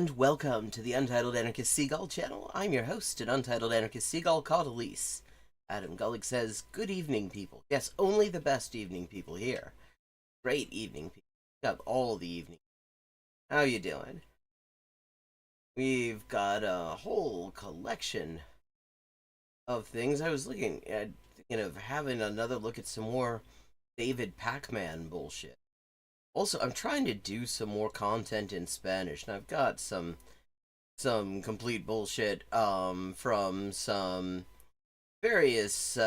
and welcome to the Untitled Anarchist Seagull channel. I'm your host, an Untitled Anarchist Seagull called Elise. Adam Gullick says, good evening, people. Yes, only the best evening people here. Great evening people. Got all the evening. How you doing? We've got a whole collection of things. I was looking at, having another look at some more David Pac-Man bullshit. Also, I'm trying to do some more content in Spanish, and I've got some complete bullshit from some various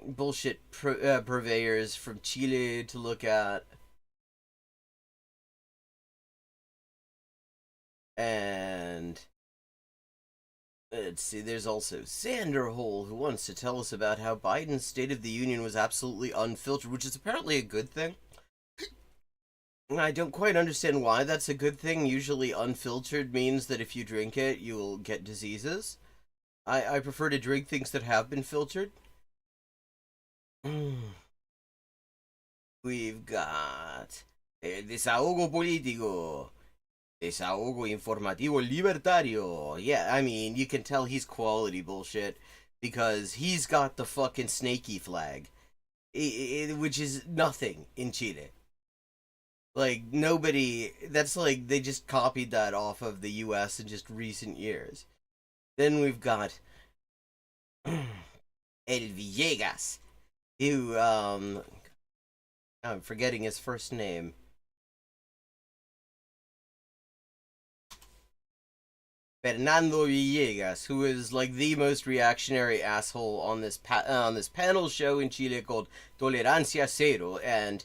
bullshit purveyors from Chile to look at. And let's see, there's also Sanderhole, who wants to tell us about how Biden's State of the Union was absolutely unfiltered, which is apparently a good thing. I don't quite understand why that's a good thing. Usually unfiltered means that if you drink it, you'll get diseases. I prefer to drink things that have been filtered. We've got Desahogo Político. Desahogo Informativo Libertario. Yeah, I mean, you can tell he's quality bullshit because he's got the fucking snaky flag, which is nothing in Chile. Like, nobody, that's like, they just copied that off of the US in just recent years. Then we've got El Villegas, who, I'm forgetting his first name. Fernando Villegas, who is like the most reactionary asshole on this panel show in Chile called Tolerancia Cero, and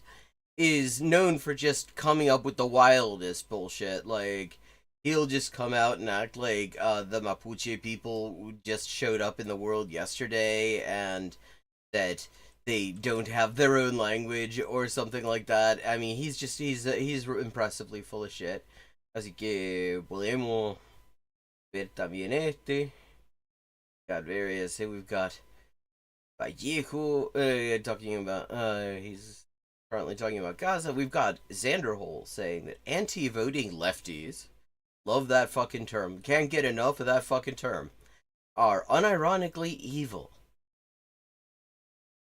is known for just coming up with the wildest bullshit. Like, he'll just come out and act like the Mapuche people just showed up in the world yesterday and that they don't have their own language or something like that. I mean, he's impressively full of shit. Así que podemos ver también este. Got various. Hey, we've got Vallejo talking about he's currently talking about Gaza. We've got Zanderhole saying that anti-voting lefties, love that fucking term, can't get enough of that fucking term, are unironically evil.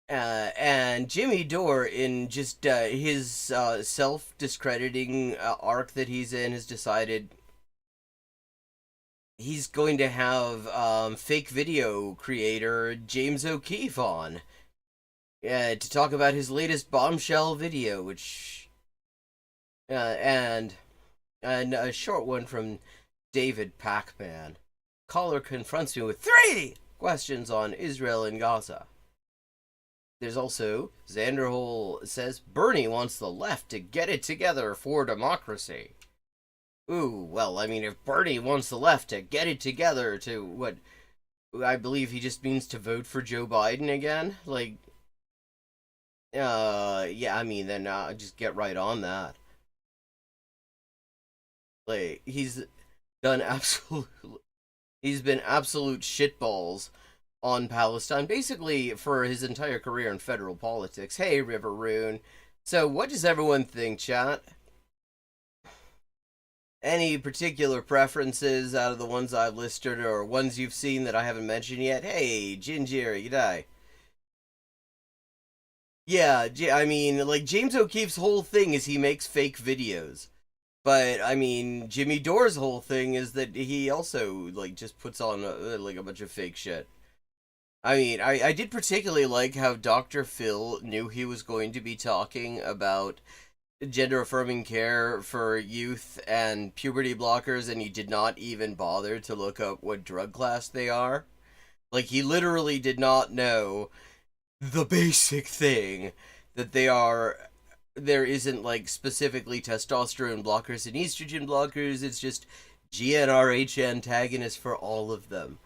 And Jimmy Dore, in just his self-discrediting arc that he's in, has decided he's going to have fake video creator James O'Keefe on to talk about his latest bombshell video, which and a short one from David Pac-Man. Caller confronts me with 3 questions on Israel and Gaza. There's also Zanderhole says Bernie wants the left to get it together for democracy. Ooh, well, I mean, if Bernie wants the left to get it together to what I believe he just means to vote for Joe Biden again, like, yeah, I mean, then just get right on that. Like, he's been absolute shitballs on Palestine, basically for his entire career in federal politics. Hey, River Rune. So, what does everyone think, chat? Any particular preferences out of the ones I've listed or ones you've seen that I haven't mentioned yet? Hey, Ginger, g'day. Yeah, I mean, like, James O'Keefe's whole thing is he makes fake videos. But, I mean, Jimmy Dore's whole thing is that he also, like, just puts on, like, a bunch of fake shit. I mean, I did particularly like how Dr. Phil knew he was going to be talking about gender-affirming care for youth and puberty blockers, and he did not even bother to look up what drug class they are. Like, he literally did not know the basic thing that they are. There isn't, like, specifically testosterone blockers and estrogen blockers. It's just GnRH antagonists for all of them.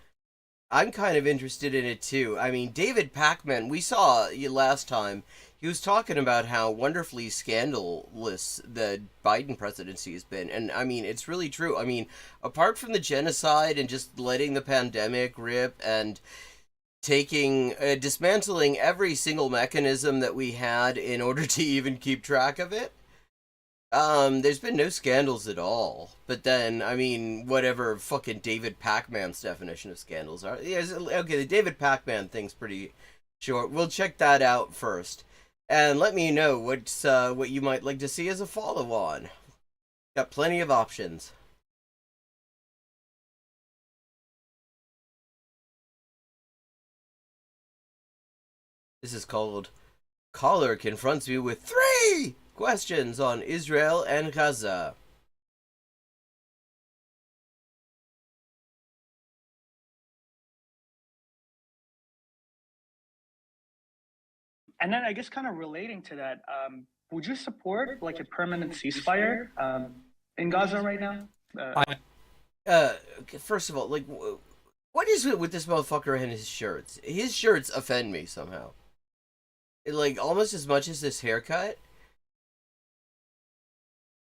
I'm kind of interested in it too. I mean, David Pac-Man, we saw last time, he was talking about how wonderfully scandalous the Biden presidency has been. And I mean, it's really true. I mean, apart from the genocide and just letting the pandemic rip and dismantling every single mechanism that we had in order to even keep track of it, There's been no scandals at all. But then, I mean, whatever fucking David Pac-Man's definition of scandals are. Yeah, okay, the David Pac-Man thing's pretty short. We'll check that out first. And let me know what you might like to see as a follow-on. Got plenty of options. This is called Caller Confronts Me with 3 questions on Israel and Gaza. And then I guess kind of relating to that, would you support like a permanent ceasefire in Gaza right now? First of all, like, what is it with this motherfucker and his shirts? His shirts offend me somehow. Like, almost as much as this haircut.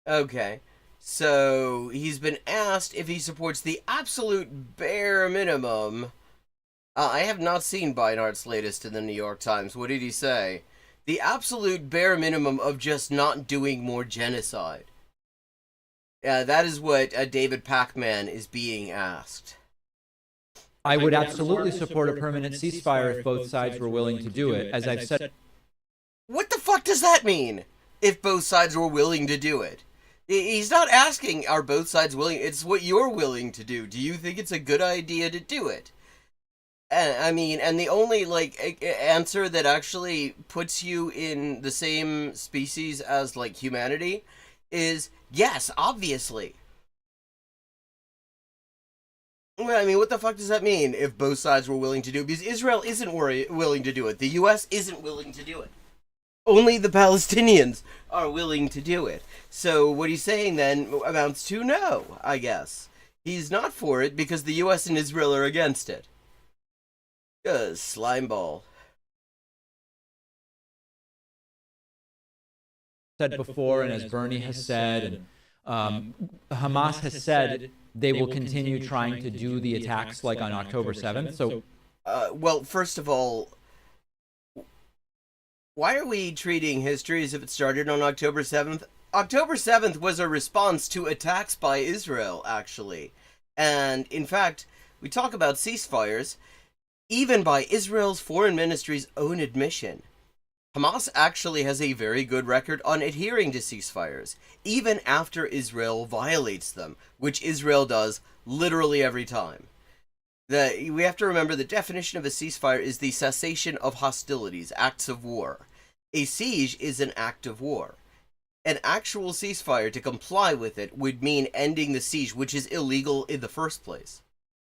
Okay. So, he's been asked if he supports the absolute bare minimum. I have not seen Beinart's latest in the New York Times. What did he say? The absolute bare minimum of just not doing more genocide. Yeah, that is what David Pac-Man is being asked. I would absolutely support a permanent ceasefire if both sides were willing to do it. As I've said, what the fuck does that mean? If both sides were willing to do it? He's not asking, are both sides willing? It's what you're willing to do. Do you think it's a good idea to do it? I mean, and the only, like, answer that actually puts you in the same species as, like, humanity is, yes, obviously. Well, I mean, what the fuck does that mean, if both sides were willing to do it? Because Israel isn't willing to do it. The U.S. isn't willing to do it. Only the Palestinians are willing to do it. So what he's saying then amounts to no, I guess. He's not for it because the U.S. and Israel are against it. Slimeball. Said before, and as Bernie has said, and Hamas has said they will continue trying to do the attacks like on October 7th. So, well, first of all, why are we treating history as if it started on October 7th? October 7th was a response to attacks by Israel, actually. And, in fact, we talk about ceasefires, even by Israel's foreign ministry's own admission. Hamas actually has a very good record on adhering to ceasefires, even after Israel violates them, which Israel does literally every time. We have to remember the definition of a ceasefire is the cessation of hostilities, acts of war. A siege is an act of war. An actual ceasefire, to comply with it, would mean ending the siege, which is illegal in the first place.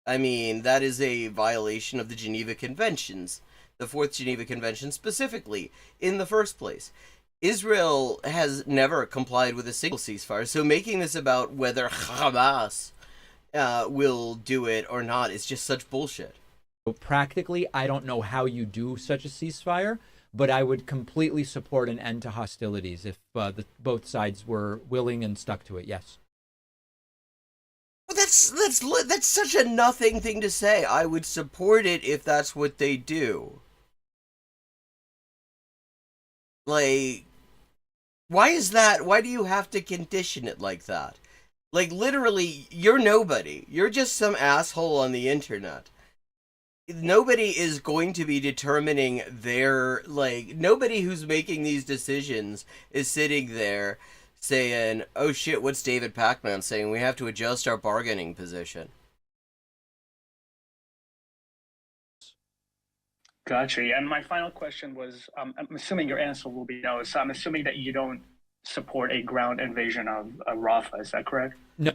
I mean, that is a violation of the Geneva Conventions, the Fourth Geneva Convention specifically, in the first place. Israel has never complied with a single ceasefire, so making this about whether Hamas will do it or not is just such bullshit. Practically, I don't know how you do such a ceasefire, but I would completely support an end to hostilities if both sides were willing and stuck to it, yes. Well, that's such a nothing thing to say. I would support it if that's what they do. Like, why is that? Why do you have to condition it like that? Like, literally, you're nobody. You're just some asshole on the internet. Nobody is going to be determining nobody who's making these decisions is sitting there saying, oh shit, what's David Pac-Man saying? We have to adjust our bargaining position. Gotcha. And my final question was, I'm assuming your answer will be no, so I'm assuming that you don't support a ground invasion of Rafah, is that correct? No.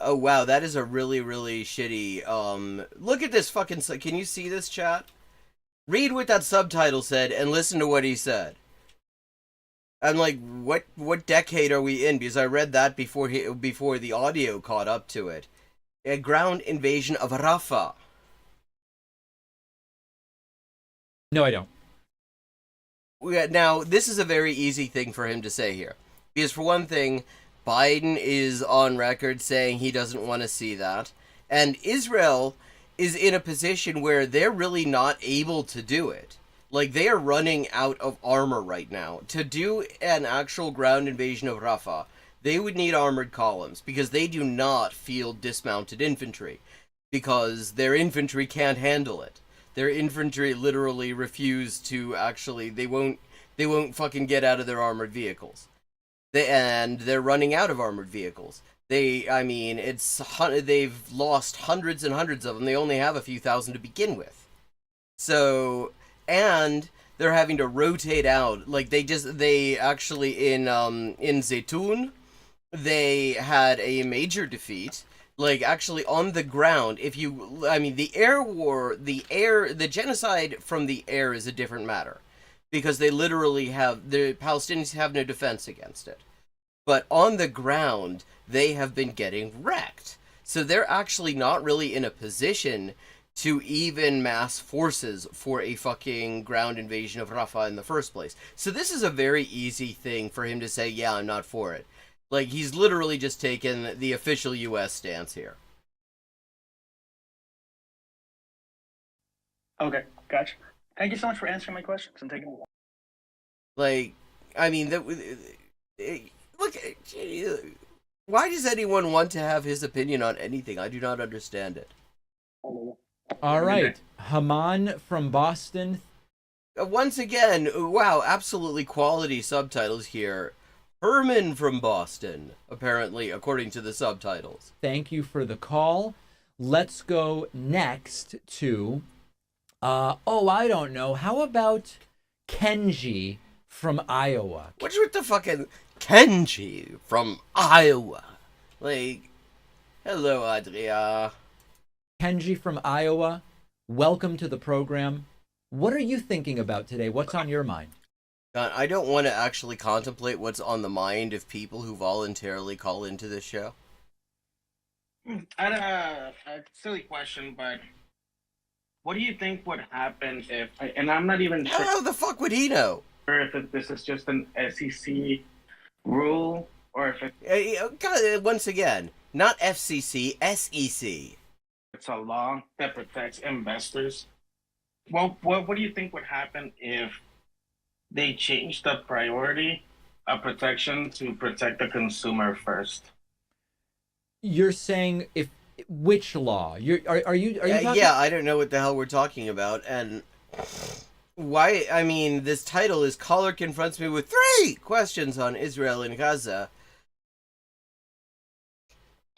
Oh wow, that is a really, really shitty, look at this fucking, can you see this, chat? Read what that subtitle said and listen to what he said. I'm like, what decade are we in? Because I read that before the audio caught up to it. A ground invasion of Rafah. No, I don't. Now, this is a very easy thing for him to say here. Because for one thing, Biden is on record saying he doesn't want to see that. And Israel is in a position where they're really not able to do it. Like, they are running out of armor right now. To do an actual ground invasion of Rafah, they would need armored columns, because they do not field dismounted infantry, because their infantry can't handle it. Their infantry literally refuse to actually, they won't fucking get out of their armored vehicles. And they're running out of armored vehicles. They've lost hundreds and hundreds of them. They only have a few thousand to begin with. So, and they're having to rotate out. Like, they actually, in Zaytun, they had a major defeat. Like, actually, on the ground, the air war, the genocide from the air is a different matter. Because the Palestinians have no defense against it. But on the ground, they have been getting wrecked. So they're actually not really in a position to even mass forces for a fucking ground invasion of Rafah in the first place. So this is a very easy thing for him to say, yeah, I'm not for it. Like, he's literally just taken the official U.S. stance here. Okay, gotcha. Thank you so much for answering my questions and taking. Like, I mean, look, why does anyone want to have his opinion on anything? I do not understand it. All right, Haman from Boston. Once again, wow, absolutely quality subtitles here. Herman from Boston, apparently, according to the subtitles. Thank you for the call. Let's go next to, I don't know. How about Kenji from Iowa? What's with the fucking Kenji from Iowa? Like, hello, Adria. Kenji from Iowa, welcome to the program. What are you thinking about today? What's on your mind? God, I don't want to actually contemplate what's on the mind of people who voluntarily call into this show. I don't know, a silly question, but what do you think would happen if, and I'm not even sure How the fuck would he know? if this is just an SEC rule or if God, once again, not FCC, SEC. it's a law that protects investors. Well, what do you think would happen if they change the priority of protection to protect the consumer first? You're saying which law? Are you talking? Yeah, I don't know what the hell we're talking about, and why? I mean, this title is "Caller Confronts Me with 3 Questions on Israel and Gaza."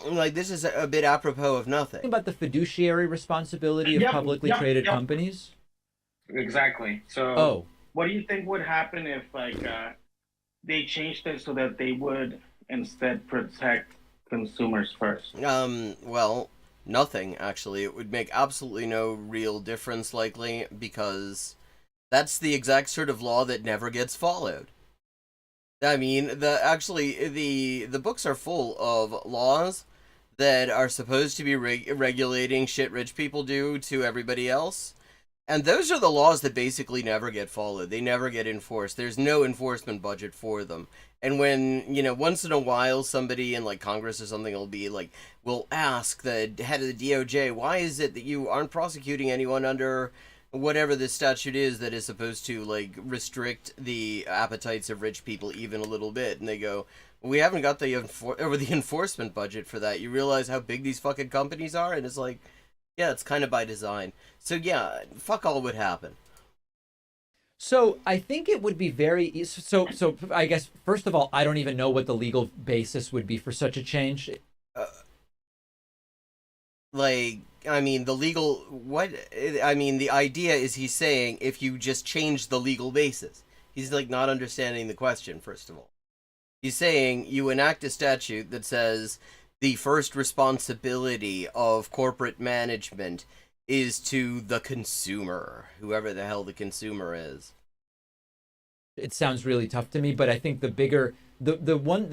Like, this is a bit apropos of nothing. About the fiduciary responsibility of publicly traded companies? Exactly. So, what do you think would happen if, they changed it so that they would instead protect consumers first? Well, nothing, actually. It would make absolutely no real difference, likely, because that's the exact sort of law that never gets followed. I mean, the books are full of laws that are supposed to be regulating shit rich people do to everybody else. And those are the laws that basically never get followed. They never get enforced. There's no enforcement budget for them. And when, once in a while somebody in, like, Congress or something will ask the head of the DOJ, why is it that you aren't prosecuting anyone under whatever this statute is that is supposed to, like, restrict the appetites of rich people even a little bit? And they go, well, we haven't got the enforcement budget for that. You realize how big these fucking companies are? And it's like, yeah, it's kind of by design. So yeah, fuck all would happen. So I think it would be very so I guess, first of all, I don't even know what the legal basis would be for such a change. The idea is he's saying if you just change the legal basis. He's, like, not understanding the question, first of all. He's saying you enact a statute that says the first responsibility of corporate management is to the consumer, whoever the hell the consumer is. It sounds really tough to me, but I think the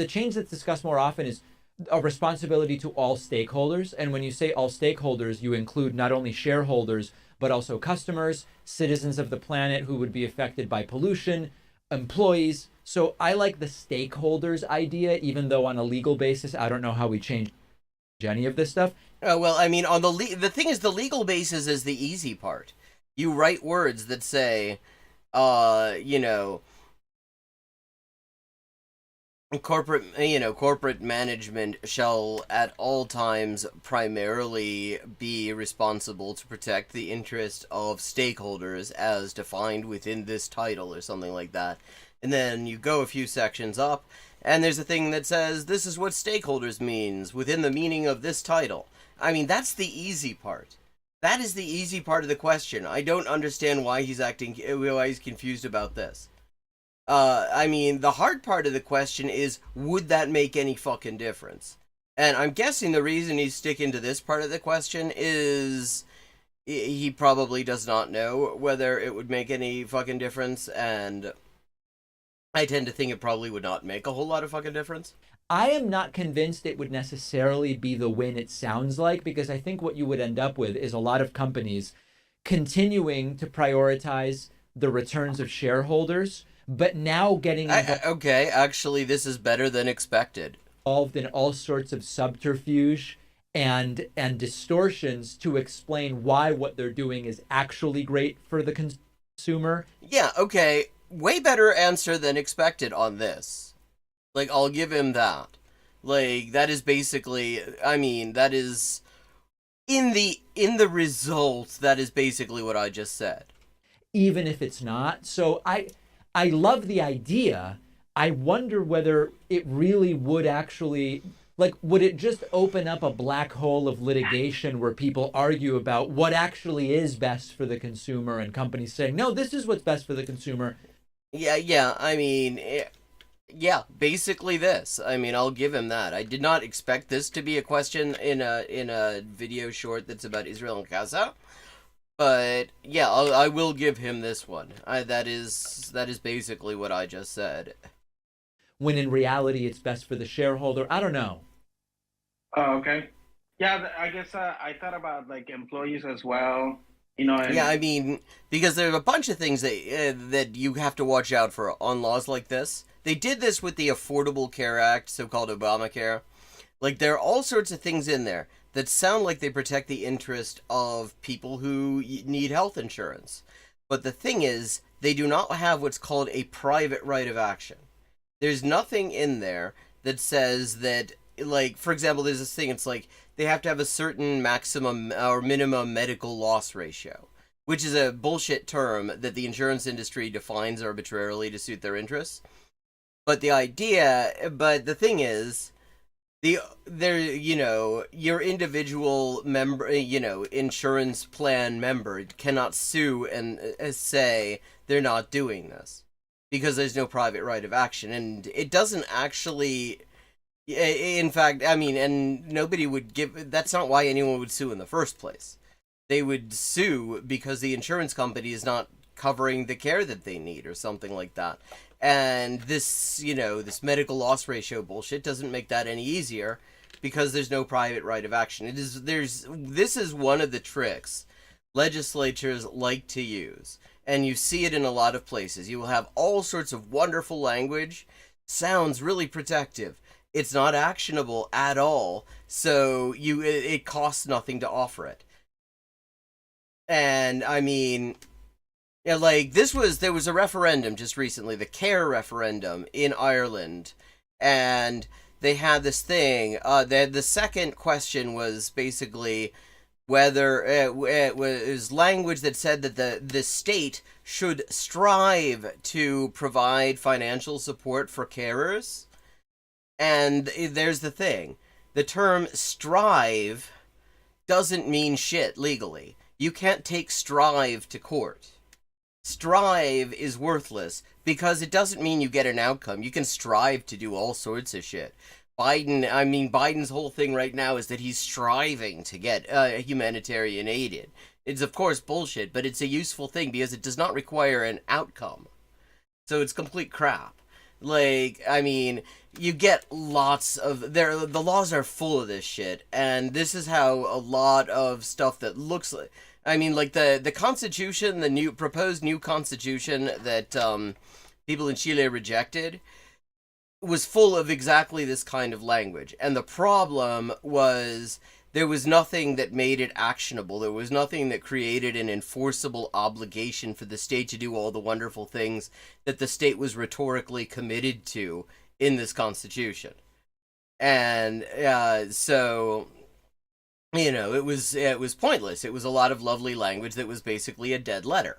change that's discussed more often is a responsibility to all stakeholders. And when you say all stakeholders, you include not only shareholders, but also customers, citizens of the planet who would be affected by pollution, employees. So I like the stakeholders idea, even though on a legal basis, I don't know how we change any of this stuff. Well, I mean, the thing is, the legal basis is the easy part. You write words that say, you know, corporate management shall at all times primarily be responsible to protect the interest of stakeholders as defined within this title or something like that. And then you go a few sections up and there's a thing that says this is what stakeholders means within the meaning of this title. I mean, that's the easy part. That is the easy part of the question. I don't understand why he's confused about this. I mean, the hard part of the question is, would that make any fucking difference? And I'm guessing the reason he's sticking to this part of the question is he probably does not know whether it would make any fucking difference, and I tend to think it probably would not make a whole lot of fucking difference. I am not convinced it would necessarily be the win it sounds like, because I think what you would end up with is a lot of companies continuing to prioritize the returns of shareholders, but now getting okay, actually, this is better than expected. Involved in all sorts of subterfuge and distortions to explain why what they're doing is actually great for the consumer. Yeah, okay, way better answer than expected on this. Like, I'll give him that. Like, that is basically, I mean, that is, in the result, that is basically what I just said. Even if it's not. So I love the idea. I wonder whether it really would actually, like, would it just open up a black hole of litigation where people argue about what actually is best for the consumer and companies saying, no, this is what's best for the consumer. Yeah, I mean, yeah, basically this. I mean, I'll give him that. I did not expect this to be a question in a video short that's about Israel and Gaza. But yeah, I will give him this one. That is basically what I just said. When in reality, it's best for the shareholder. I don't know. Oh, okay. Yeah, I guess I thought about like employees as well. You know. And... Yeah, I mean, because there are a bunch of things that you have to watch out for on laws like this. They did this with the Affordable Care Act, so-called Obamacare. Like, there are all sorts of things in there that sound like they protect the interest of people who need health insurance. But the thing is, they do not have what's called a private right of action. There's nothing in there that says that, like, for example, there's this thing, it's like, they have to have a certain maximum or minimum medical loss ratio, which is a bullshit term that the insurance industry defines arbitrarily to suit their interests. But the thing is, your individual member, insurance plan member cannot sue and say they're not doing this because there's no private right of action. And it doesn't actually, in fact, I mean, and nobody would that's not why anyone would sue in the first place. They would sue because the insurance company is not covering the care that they need or something like that. And this, this medical loss ratio bullshit doesn't make that any easier because there's no private right of action. This is one of the tricks legislatures like to use. And you see it in a lot of places. You will have all sorts of wonderful language, sounds really protective. It's not actionable at all, so it costs nothing to offer it. And I mean, yeah, like there was a referendum just recently, the CARE referendum in Ireland, and they had this thing. The second question was basically whether it was language that said that the state should strive to provide financial support for carers. And there's the thing. The term strive doesn't mean shit legally. You can't take strive to court. Strive is worthless because it doesn't mean you get an outcome. You can strive to do all sorts of shit. Biden's whole thing right now is that he's striving to get humanitarian aid in. It's of course bullshit, but it's a useful thing because it does not require an outcome. So it's complete crap. Like, I mean, you get lots of the laws are full of this shit, and this is how a lot of stuff that looks like, I mean, like the Constitution, the proposed new Constitution that people in Chile rejected was full of exactly this kind of language. And the problem was there was nothing that made it actionable. There was nothing that created an enforceable obligation for the state to do all the wonderful things that the state was rhetorically committed to in this Constitution. And so, it was pointless. It was a lot of lovely language that was basically a dead letter.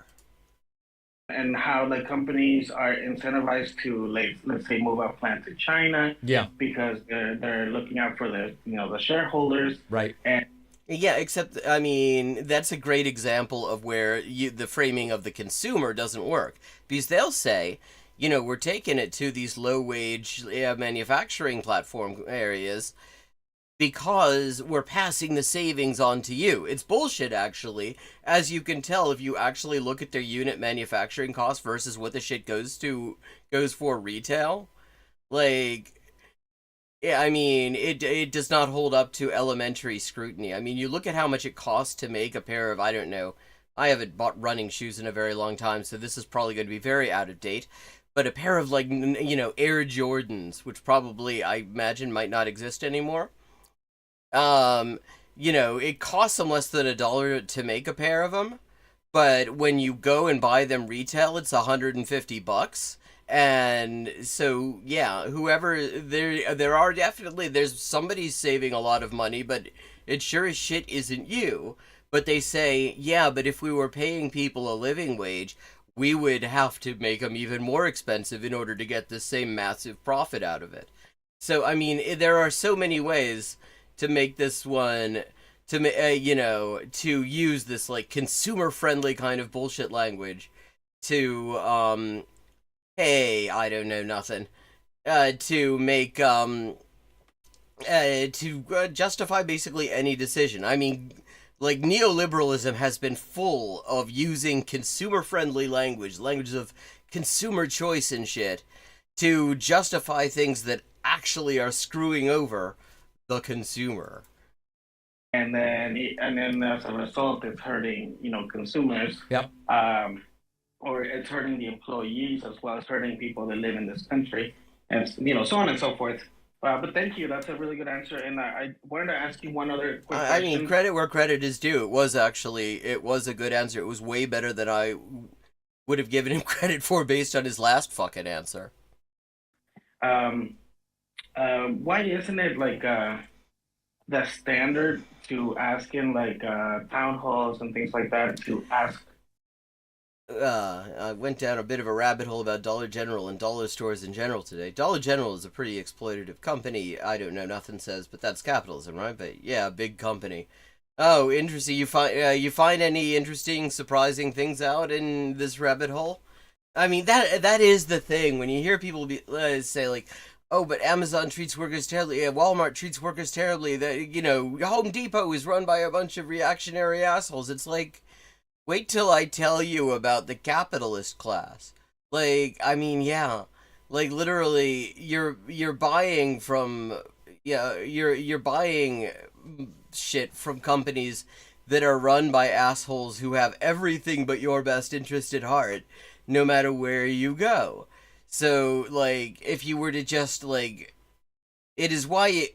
And how like companies are incentivized to, like, let's say, move a plant to China, because they're looking out for the shareholders, right? And yeah, except I mean that's a great example of where the framing of the consumer doesn't work, because they'll say, we're taking it to these low wage manufacturing platform areas because we're passing the savings on to you. It's bullshit, actually, as you can tell if you actually look at their unit manufacturing cost versus what the shit goes for retail. Like, yeah, I mean, it does not hold up to elementary scrutiny. I mean, you look at how much it costs to make a pair of, I don't know, I haven't bought running shoes in a very long time, so this is probably going to be very out of date. But a pair of, like, Air Jordans, which probably, I imagine, might not exist anymore. It costs them less than $1 to make a pair of them, but when you go and buy them retail, it's $150. And so, yeah, whoever there are definitely there's somebody's saving a lot of money, but it sure as shit isn't you. But they say, yeah, but if we were paying people a living wage, we would have to make them even more expensive in order to get the same massive profit out of it. So, I mean, there are so many ways to make this one, to use this, like, consumer-friendly kind of bullshit language to, hey, I don't know nothing, to make, to justify basically any decision. I mean, like, neoliberalism has been full of using consumer-friendly language of consumer choice and shit, to justify things that actually are screwing over the consumer. And then as a result, it's hurting, consumers. Yep. Or it's hurting the employees as well as hurting people that live in this country, and so on and so forth. But thank you. That's a really good answer. And I wanted to ask you one other quick question. I mean, credit where credit is due. It was a good answer. It was way better than I would have given him credit for based on his last fucking answer. Why isn't it like the standard to ask in like town halls and things like that to ask? I went down a bit of a rabbit hole about Dollar General and dollar stores in general today. Dollar General is a pretty exploitative company. I don't know, nothing says, but that's capitalism, right? But yeah, big company. Oh, interesting. You find any interesting, surprising things out in this rabbit hole? I mean, that is the thing when you hear people say like, oh, but Amazon treats workers terribly. Yeah, Walmart treats workers terribly. That Home Depot is run by a bunch of reactionary assholes. It's like, wait till I tell you about the capitalist class. Like, I mean, yeah, like literally, you're buying from, you're buying shit from companies that are run by assholes who have everything but your best interest at heart, no matter where you go. So, like, if you were to just, like, it is why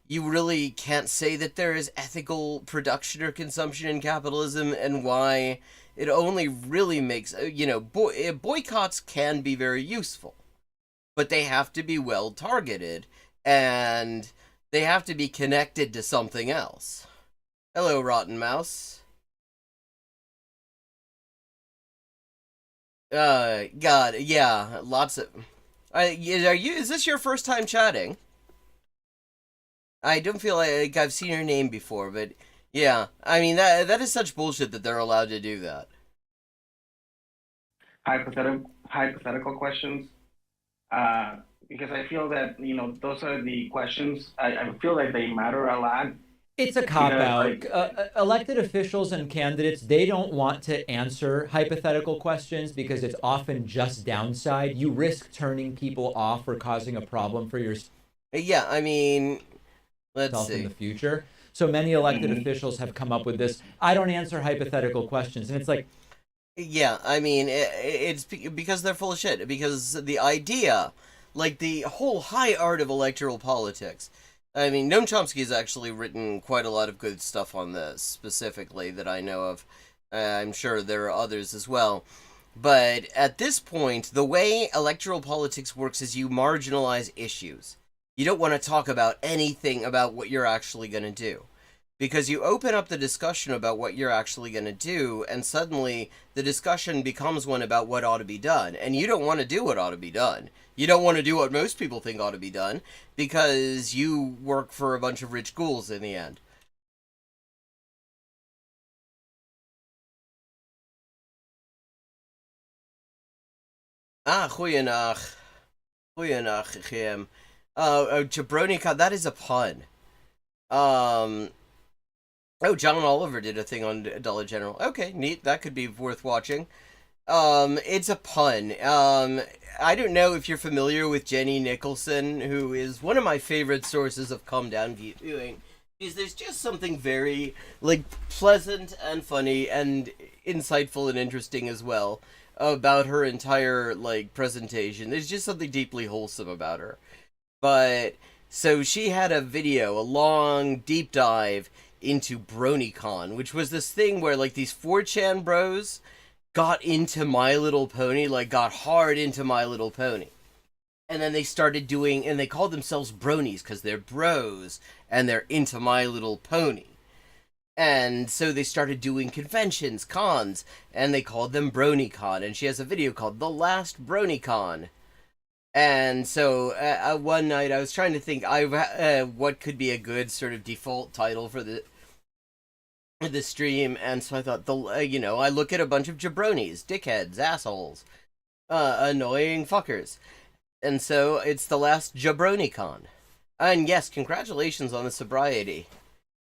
you really can't say that there is ethical production or consumption in capitalism, and why it only really makes, boycotts can be very useful, but they have to be well targeted, and they have to be connected to something else. Hello, Rotten Mouse. God, yeah, lots of... is this your first time chatting? I don't feel like I've seen your name before, but yeah, I mean, that is such bullshit that they're allowed to do that. Hypothetical questions, because I feel that, those are the questions, I feel like they matter a lot. It's a cop-out. Elected officials and candidates, they don't want to answer hypothetical questions because it's often just downside. You risk turning people off or causing a problem for yourself. Yeah, I mean, let's see. In the future. So many elected officials have come up with this, I don't answer hypothetical questions. And it's like... Yeah, I mean, it's because they're full of shit. Because the idea, like the whole high art of electoral politics, I mean, Noam Chomsky has actually written quite a lot of good stuff on this, specifically, that I know of. I'm sure there are others as well. But at this point, the way electoral politics works is you marginalize issues. You don't want to talk about anything about what you're actually going to do. Because you open up the discussion about what you're actually going to do, and suddenly the discussion becomes one about what ought to be done. And you don't want to do what ought to be done. You don't want to do what most people think ought to be done, because you work for a bunch of rich ghouls in the end. Ah, goeienacht. Goeienacht, Jim. JabroniCon, that is a pun. Oh, John Oliver did a thing on Dollar General. Okay, neat. That could be worth watching. It's a pun. I don't know if you're familiar with Jenny Nicholson, who is one of my favorite sources of calm down viewing. Is there's just something very, like, pleasant and funny and insightful and interesting as well about her entire, like, presentation. There's just something deeply wholesome about her. But, so she had a video, a long deep dive into BronyCon, which was this thing where, like, these 4chan bros got into My Little Pony, like, got hard into My Little Pony. And then they started doing, and they called themselves bronies, because they're bros, and they're into My Little Pony. And so they started doing conventions, cons, and they called them BronyCon, and she has a video called The Last JabroniCon. And so one night I was trying to think what could be a good sort of default title for the stream, and so I thought, I look at a bunch of jabronis, dickheads, assholes, annoying fuckers. And so it's The Last JabroniCon. And yes, congratulations on the sobriety.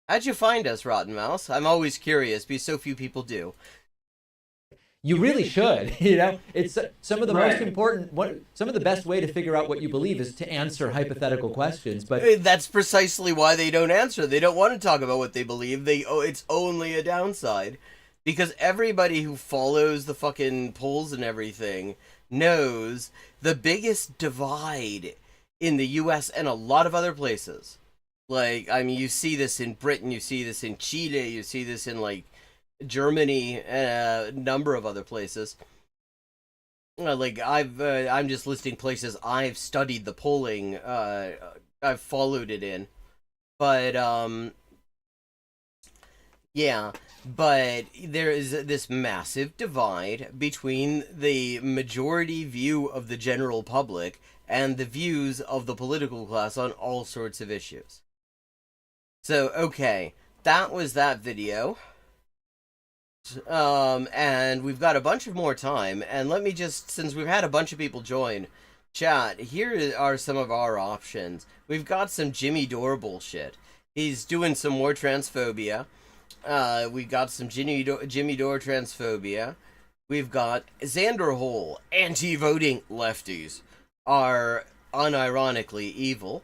How'd you find us, Rotten Mouse? I'm always curious, because so few people do. You really should. It's some of the most important. Some of the best way to figure out what you believe is to answer hypothetical questions. But that's precisely why they don't answer. They don't want to talk about what they believe. It's only a downside, because everybody who follows the fucking polls and everything knows the biggest divide in the U.S. and a lot of other places. Like, I mean, you see this in Britain, you see this in Chile, you see this in, like, Germany, and a number of other places. I'm just listing places I've studied the polling, I've followed it in. But, yeah, but there is this massive divide between the majority view of the general public and the views of the political class on all sorts of issues. So, okay, that was that video. And we've got a bunch of more time, and let me just, since we've had a bunch of people join chat, here are some of our options. We've got some Jimmy Dore bullshit. He's doing some more transphobia. We've got some Jimmy Dore transphobia. We've got Xander Hole, anti-voting lefties are unironically evil.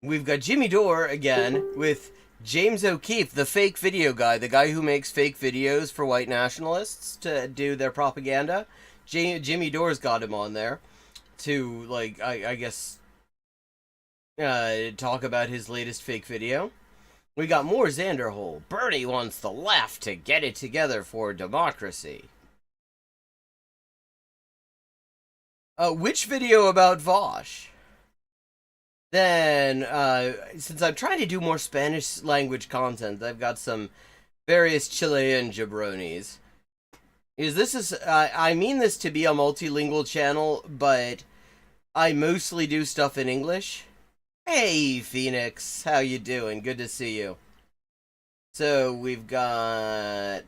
We've got Jimmy Dore again with James O'Keefe, the fake video guy, the guy who makes fake videos for white nationalists to do their propaganda. Jimmy Dore's got him on there to, like, I guess, talk about his latest fake video. We got more Xander Hole. Bernie wants the left to get it together for democracy. Which video about Vosh? Then, since I'm trying to do more Spanish language content, I've got some various Chilean jabronis. I mean this to be a multilingual channel, but I mostly do stuff in English. Hey, Phoenix, how you doing? Good to see you. So, we've got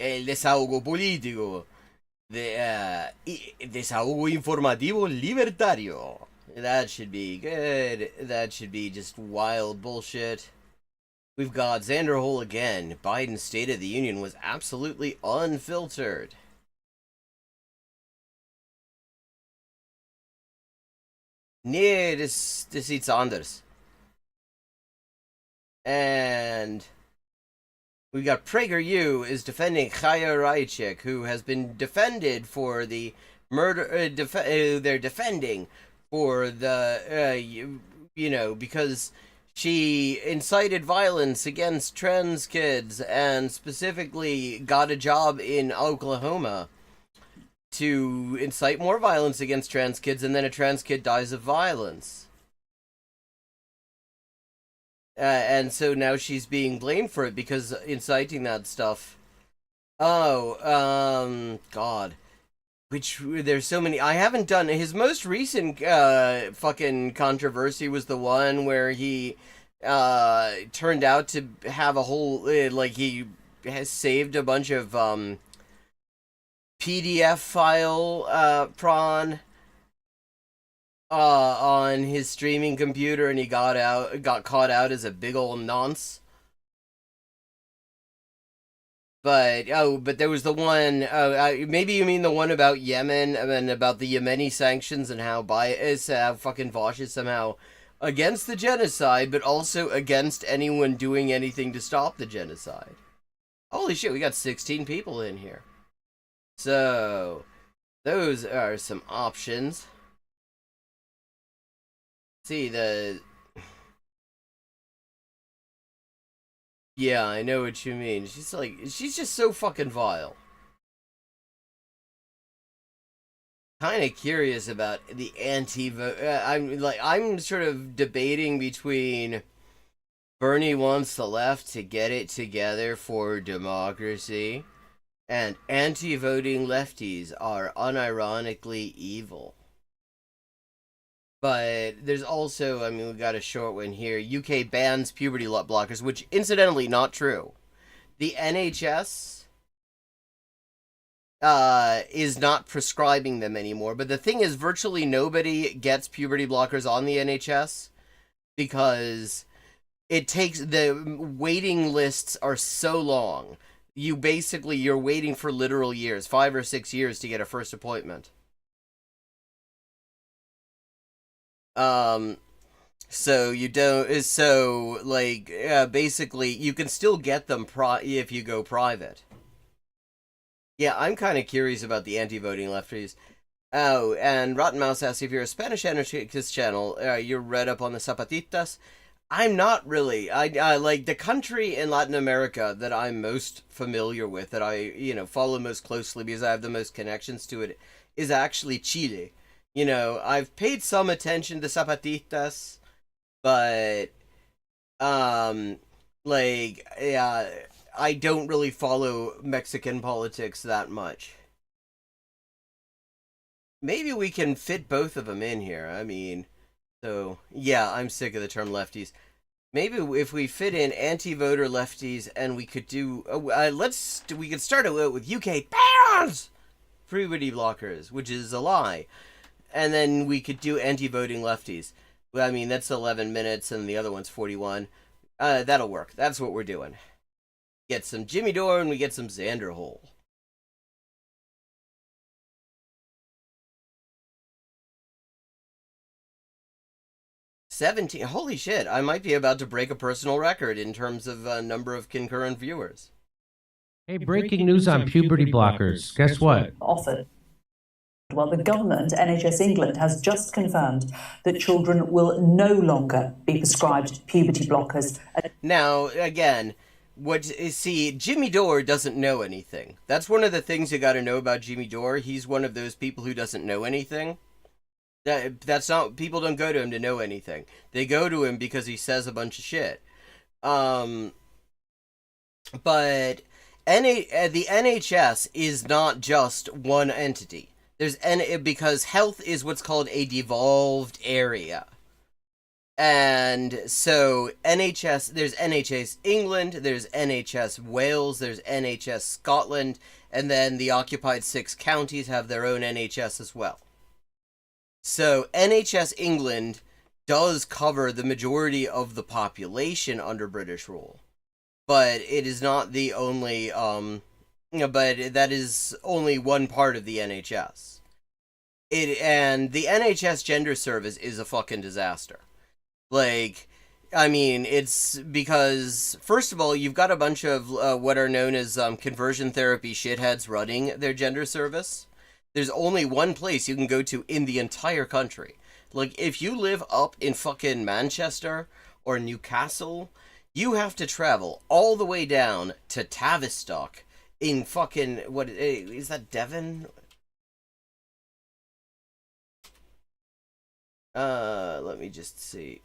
El Desahogo Político, Desahogo Informativo Libertario. That should be good. That should be just wild bullshit. We've got Xander Hole again. Biden's State of the Union was absolutely unfiltered. Nee, das ist anders. And we got PragerU is defending Chaya Raichik, who has been defended for the murder. They're defending for the because she incited violence against trans kids and specifically got a job in Oklahoma to incite more violence against trans kids, and then a trans kid dies of violence. And so now she's being blamed for it because inciting that stuff. Oh, God. There's so many. I haven't done his most recent fucking controversy was the one where he turned out to have a whole he has saved a bunch of PDF file prawn on his streaming computer, and he got caught out as a big old nonce. But there was the one. Maybe you mean the one about Yemen and about the Yemeni sanctions and how fucking Vosh is somehow against the genocide, but also against anyone doing anything to stop the genocide. Holy shit, we got 16 people in here. So those are some options. See Yeah, I know what you mean. She's just so fucking vile. Kind of curious about the anti-vote. I'm sort of debating between Bernie wants the left to get it together for democracy, and anti-voting lefties are unironically evil. But there's also, we got a short one here. UK bans puberty blockers, which, incidentally, not true. The NHS is not prescribing them anymore. But the thing is, virtually nobody gets puberty blockers on the NHS because the waiting lists are so long. You're waiting for literal years, 5 or 6 years to get a first appointment. So you don't, basically you can still get them if you go private. Yeah, I'm kind of curious about the anti-voting lefties. Oh, and Rotten Mouse asks if you're a Spanish anarchist channel, you're read up on the Zapatistas. I'm not really. I like the country in Latin America that I'm most familiar with, that I, follow most closely because I have the most connections to it, is actually Chile. I've paid some attention to Zapatistas, but, I don't really follow Mexican politics that much. Maybe we can fit both of them in here. I'm sick of the term lefties. Maybe if we fit in anti-voter lefties and we could do, we could start out with UK bans puberty blockers, which is a lie. And then we could do anti-voting lefties. That's 11 minutes and the other one's 41. That'll work. That's what we're doing. Get some Jimmy Dore and we get some Xander Hole. $17. Holy shit, I might be about to break a personal record in terms of number of concurrent viewers. Hey, breaking news on puberty blockers. Guess what? Offered. Well, the government, NHS England, has just confirmed that children will no longer be prescribed puberty blockers. Now, again, Jimmy Dore doesn't know anything. That's one of the things you gotta know about Jimmy Dore. He's one of those people who doesn't know anything. That's not, people don't go to him to know anything. They go to him because he says a bunch of shit. But the NHS is not just one entity. Because health is what's called a devolved area. And so there's NHS England, there's NHS Wales, there's NHS Scotland, and then the occupied 6 counties have their own NHS as well. So NHS England does cover the majority of the population under British rule. But it is not the only, but that is only one part of the NHS. And the NHS gender service is a fucking disaster. It's because, first of all, you've got a bunch of what are known as conversion therapy shitheads running their gender service. There's only one place you can go to in the entire country. Like, if you live up in fucking Manchester or Newcastle, you have to travel all the way down to Tavistock in fucking, what is that, Devon? Let me just see.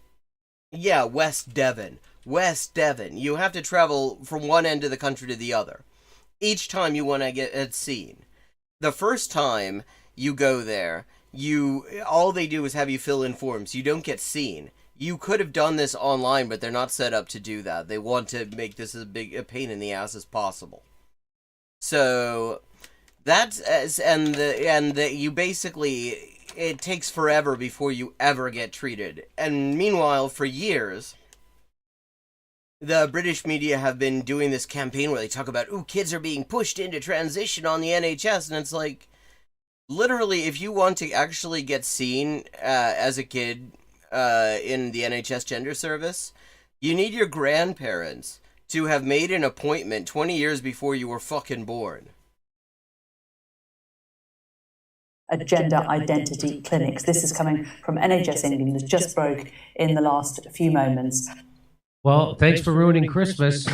Yeah, West Devon. West Devon. You have to travel from one end of the country to the other each time you want to get seen. The first time you go there, all they do is have you fill in forms. You don't get seen. You could have done this online, but they're not set up to do that. They want to make this as big a pain in the ass as possible. So you basically, it takes forever before you ever get treated. And meanwhile, for years, the British media have been doing this campaign where they talk about, ooh, kids are being pushed into transition on the NHS, and it's like, literally, if you want to actually get seen as a kid in the NHS gender service, you need your grandparents to have made an appointment 20 years before you were fucking born. Gender identity clinics. This is coming from NHS England. It just broke in the last few moments. Well, thanks for ruining Christmas.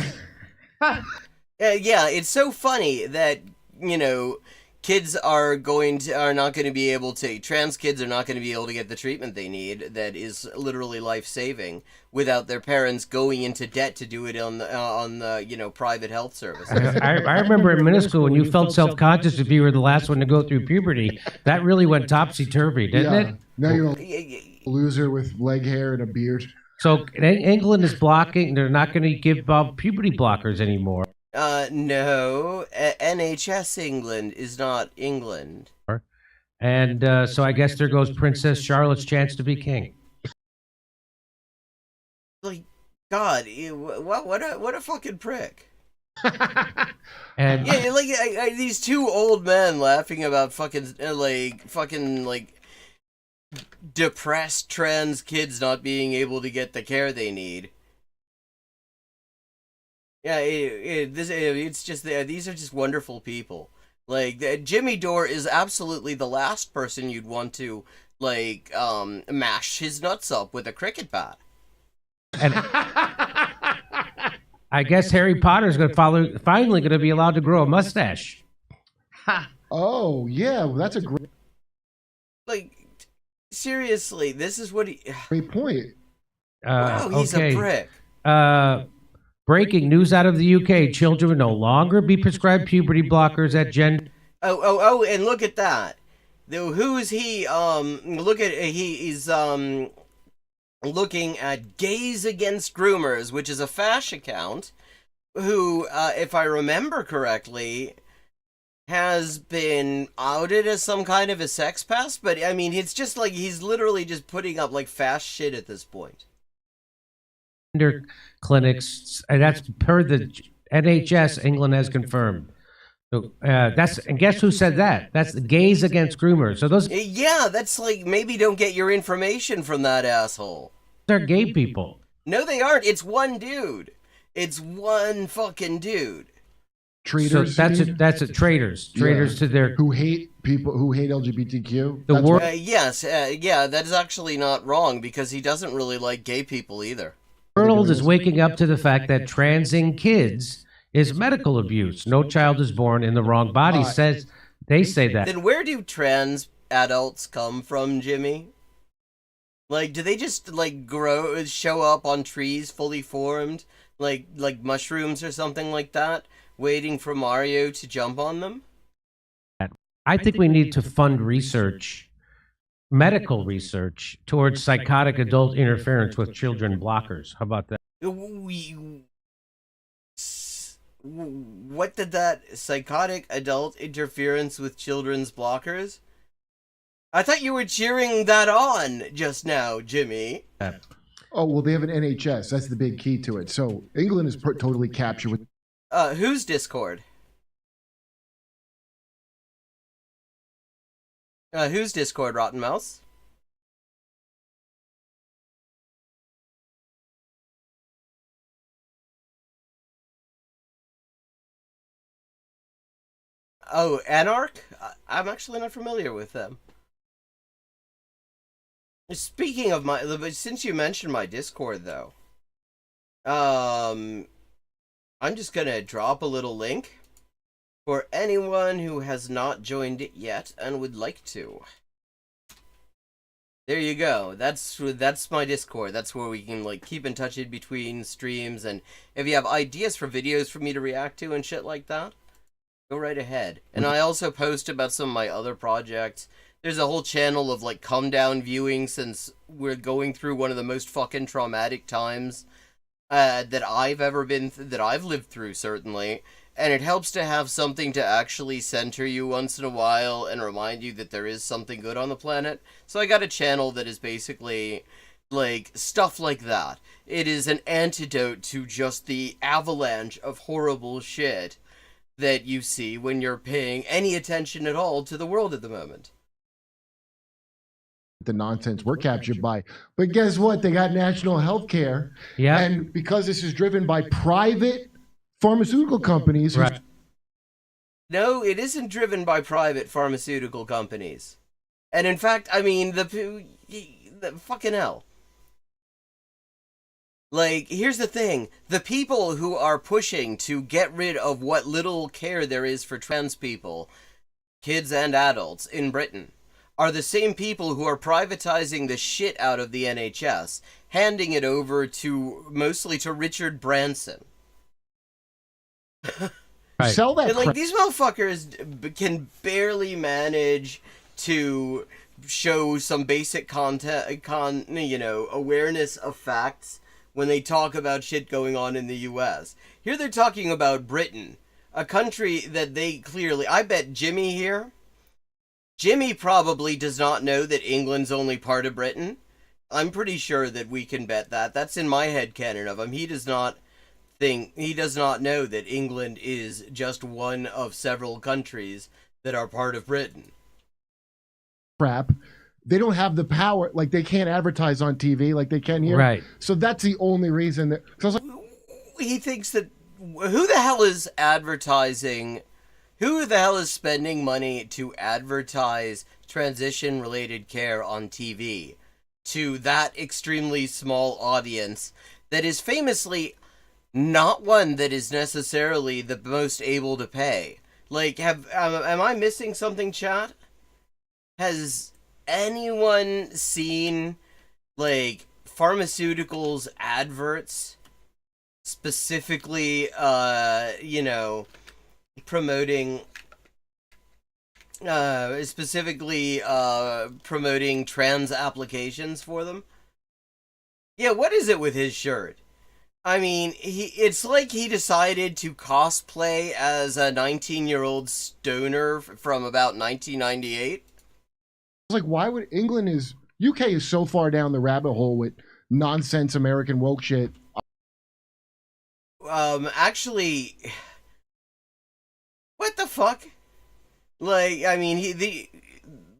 Yeah, it's so funny that, kids are not going to be able to, trans kids are not going to be able to get the treatment they need that is literally life-saving without their parents going into debt to do it on the private health services. I remember in middle school when you felt self-conscious if you were the last one to go through puberty. That really went topsy-turvy, didn't it? Now you're a loser with leg hair and a beard. So England is blocking, they're not going to give puberty blockers anymore. No, NHS England is not England. And so I guess there goes Princess Charlotte's chance to be king. Like, God, what a fucking prick. And yeah, like these two old men laughing about fucking depressed trans kids not being able to get the care they need. Yeah, it's just these are just wonderful people. Like, Jimmy Dore is absolutely the last person you'd want to mash his nuts up with a cricket bat. And I guess Harry Potter's finally going to be allowed to grow a mustache. Oh yeah, well, that's a great seriously. This is what great point. Wow, he's okay. a prick. Breaking news out of the UK: children will no longer be prescribed puberty blockers at gender. Oh, and look at that. Who is he? He's looking at Gays Against Groomers, which is a fash account, who, if I remember correctly, has been outed as some kind of a sex pest, but I mean, it's just like he's literally just putting up fash shit at this point. Clinics, and that's per the NHS. England has confirmed. So and guess who said that? That's the Gays Against Groomers. So those that's maybe don't get your information from that asshole. They're gay people. No, they aren't. It's one dude. It's one fucking dude. Traitors. So that's a traitors. Traitors to their who hate people who hate LGBTQ. The world. Yes, that is actually not wrong because he doesn't really like gay people either. World is waking up to the fact that transing kids is medical abuse. No child is born in the wrong body. They say that. Then where do trans adults come from, Jimmy? Do they just show up on trees fully formed, like mushrooms or something like that, waiting for Mario to jump on them? I think we need to fund research, medical research, towards psychotic adult interference with children blockers. How about that? What did that psychotic adult interference with children's blockers? I thought you were cheering that on just now, Jimmy. Oh, well, they have an NHS. That's the big key to it. So England is totally captured with. Whose Discord? Whose Discord, Rotten Mouse? Oh, Anarch? I'm actually not familiar with them. Speaking of since you mentioned my Discord though, I'm just gonna drop a little link for anyone who has not joined it yet and would like to. There you go. That's my Discord. That's where we can like keep in touch in between streams, and if you have ideas for videos for me to react to and shit like that, go right ahead. And I also post about some of my other projects. There's a whole channel of like come down viewing, since we're going through one of the most fucking traumatic times that I've lived through, certainly. And it helps to have something to actually center you once in a while and remind you that there is something good on the planet. So I got a channel that is basically like stuff like that. It is an antidote to just the avalanche of horrible shit that you see when you're paying any attention at all to the world at the moment. The nonsense we're captured by. But guess what? They got national health care. Yeah. And because this is driven by private pharmaceutical companies. Right. No, it isn't driven by private pharmaceutical companies. And in fact, I mean, the fucking hell. Like, here's the thing. The people who are pushing to get rid of what little care there is for trans people, kids and adults, in Britain, are the same people who are privatizing the shit out of the NHS, handing it over mostly to Richard Branson. Right. Sell that. And, like, these motherfuckers can barely manage to show some basic awareness of facts when they talk about shit going on in the US. Here they're talking about Britain, a country that they clearly... I bet Jimmy here... Jimmy probably does not know that England's only part of Britain. I'm pretty sure that we can bet that. That's in my headcanon of him. He does not know that England is just one of several countries that are part of Britain. Crap. They don't have the power. Like, they can't advertise on TV like they can here. Right. So that's the only reason that... So I was like, He thinks that... Who the hell is advertising... Who the hell is spending money to advertise transition-related care on TV to that extremely small audience that is famously not one that is necessarily the most able to pay? Like, am I missing something, chat? Has anyone seen, like, pharmaceuticals adverts specifically, promoting trans applications for them? Yeah, what is it with his shirt? I mean, it's like he decided to cosplay as a 19-year-old stoner from about 1998. like, why would England is... UK is so far down the rabbit hole with nonsense American woke shit. Actually... What the fuck? Like, I mean,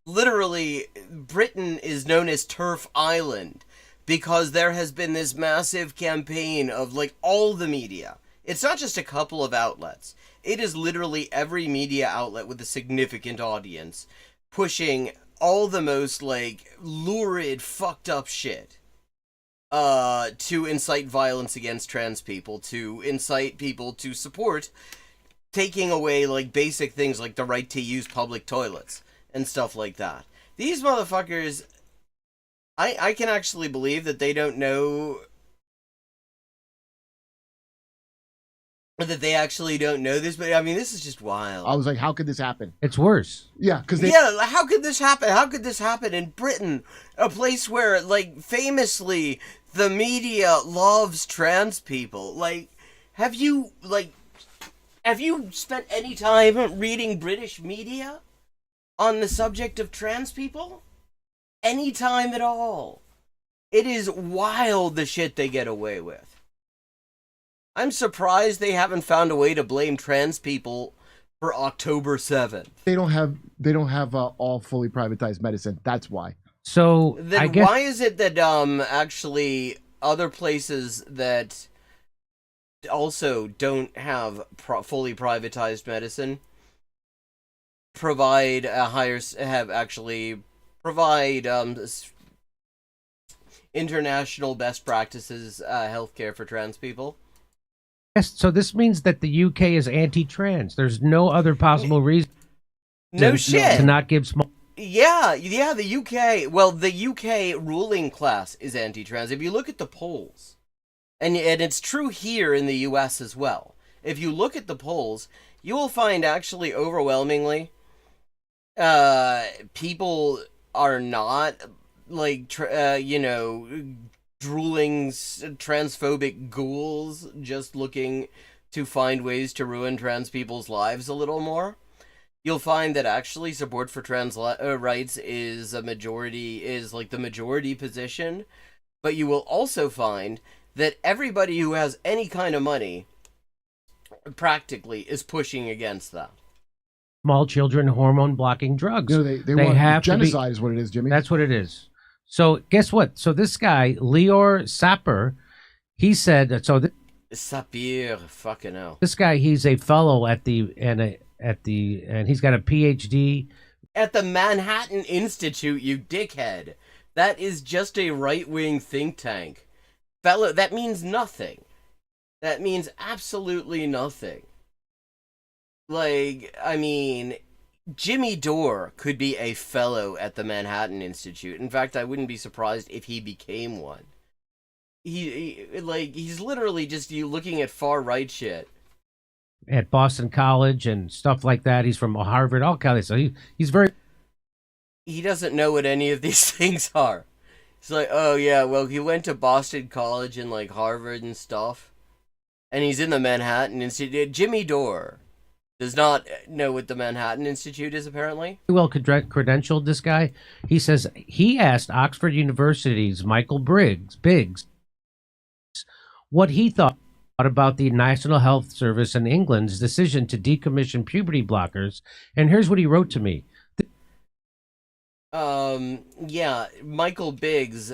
literally, Britain is known as Turf Island because there has been this massive campaign of, like, all the media. It's not just a couple of outlets. It is literally every media outlet with a significant audience pushing all the most, like, lurid, fucked up shit to incite violence against trans people, to incite people to support taking away, like, basic things like the right to use public toilets and stuff like that. These motherfuckers, I can actually believe that they don't know, that they actually don't know this, but I mean, this is just wild. I was like, how could this happen? It's worse. Yeah, because Yeah, how could this happen? How could this happen in Britain? A place where, like, famously, the media loves trans people. Like, have you spent any time reading British media on the subject of trans people? Any time at all. It is wild the shit they get away with. I'm surprised they haven't found a way to blame trans people for October 7th. they don't have all fully privatized medicine. That's why. So Then I guess why is it that actually other places that also don't have fully privatized medicine provide international best practices healthcare for trans people. Yes, so this means that the UK is anti-trans. There's no other possible reason No shit. to not give small. Yeah, the UK. Well, the UK ruling class is anti-trans. If you look at the polls, and it's true here in the US as well. If you look at the polls, you will find actually overwhelmingly, people are not like drooling transphobic ghouls just looking to find ways to ruin trans people's lives a little more. You'll find that actually support for trans rights is the majority position, but you will also find that everybody who has any kind of money practically is pushing against that. Small children hormone blocking drugs. You know, they want have genocide is what it is, Jimmy. That's what it is. So guess what? So this guy, Lior Sapir, he said, Sapir, fucking hell. This guy, he's a fellow and he's got a PhD at the Manhattan Institute, you dickhead. That is just a right-wing think tank. Fellow, that means nothing. That means absolutely nothing. Like, I mean, Jimmy Dore could be a fellow at the Manhattan Institute. In fact, I wouldn't be surprised if he became one. He's literally just looking at far-right shit. At Boston College and stuff like that. He's from Harvard, all kinds of stuff. He's very... He doesn't know what any of these things are. It's like, oh yeah, well, he went to Boston College and like Harvard and stuff. And he's in the Manhattan Institute. Jimmy Dore does not know what the Manhattan Institute is, apparently. Well credentialed, this guy. He says he asked Oxford University's Michael Biggs what he thought about the National Health Service in England's decision to decommission puberty blockers. And here's what he wrote to me. Yeah, Michael Biggs,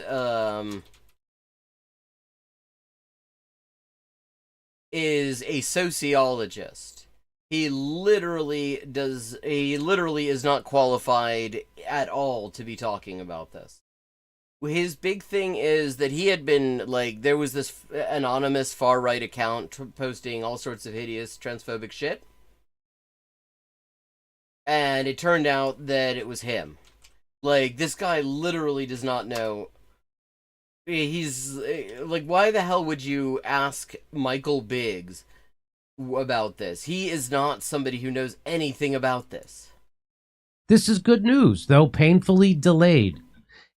is a sociologist. He literally is not qualified at all to be talking about this. His big thing is that he had been, like, there was this anonymous far-right account posting all sorts of hideous transphobic shit. And it turned out that it was him. Like, this guy literally does not know. He's, like, why the hell would you ask Michael Biggs about this? He is not somebody who knows anything about this. This is good news, though painfully delayed.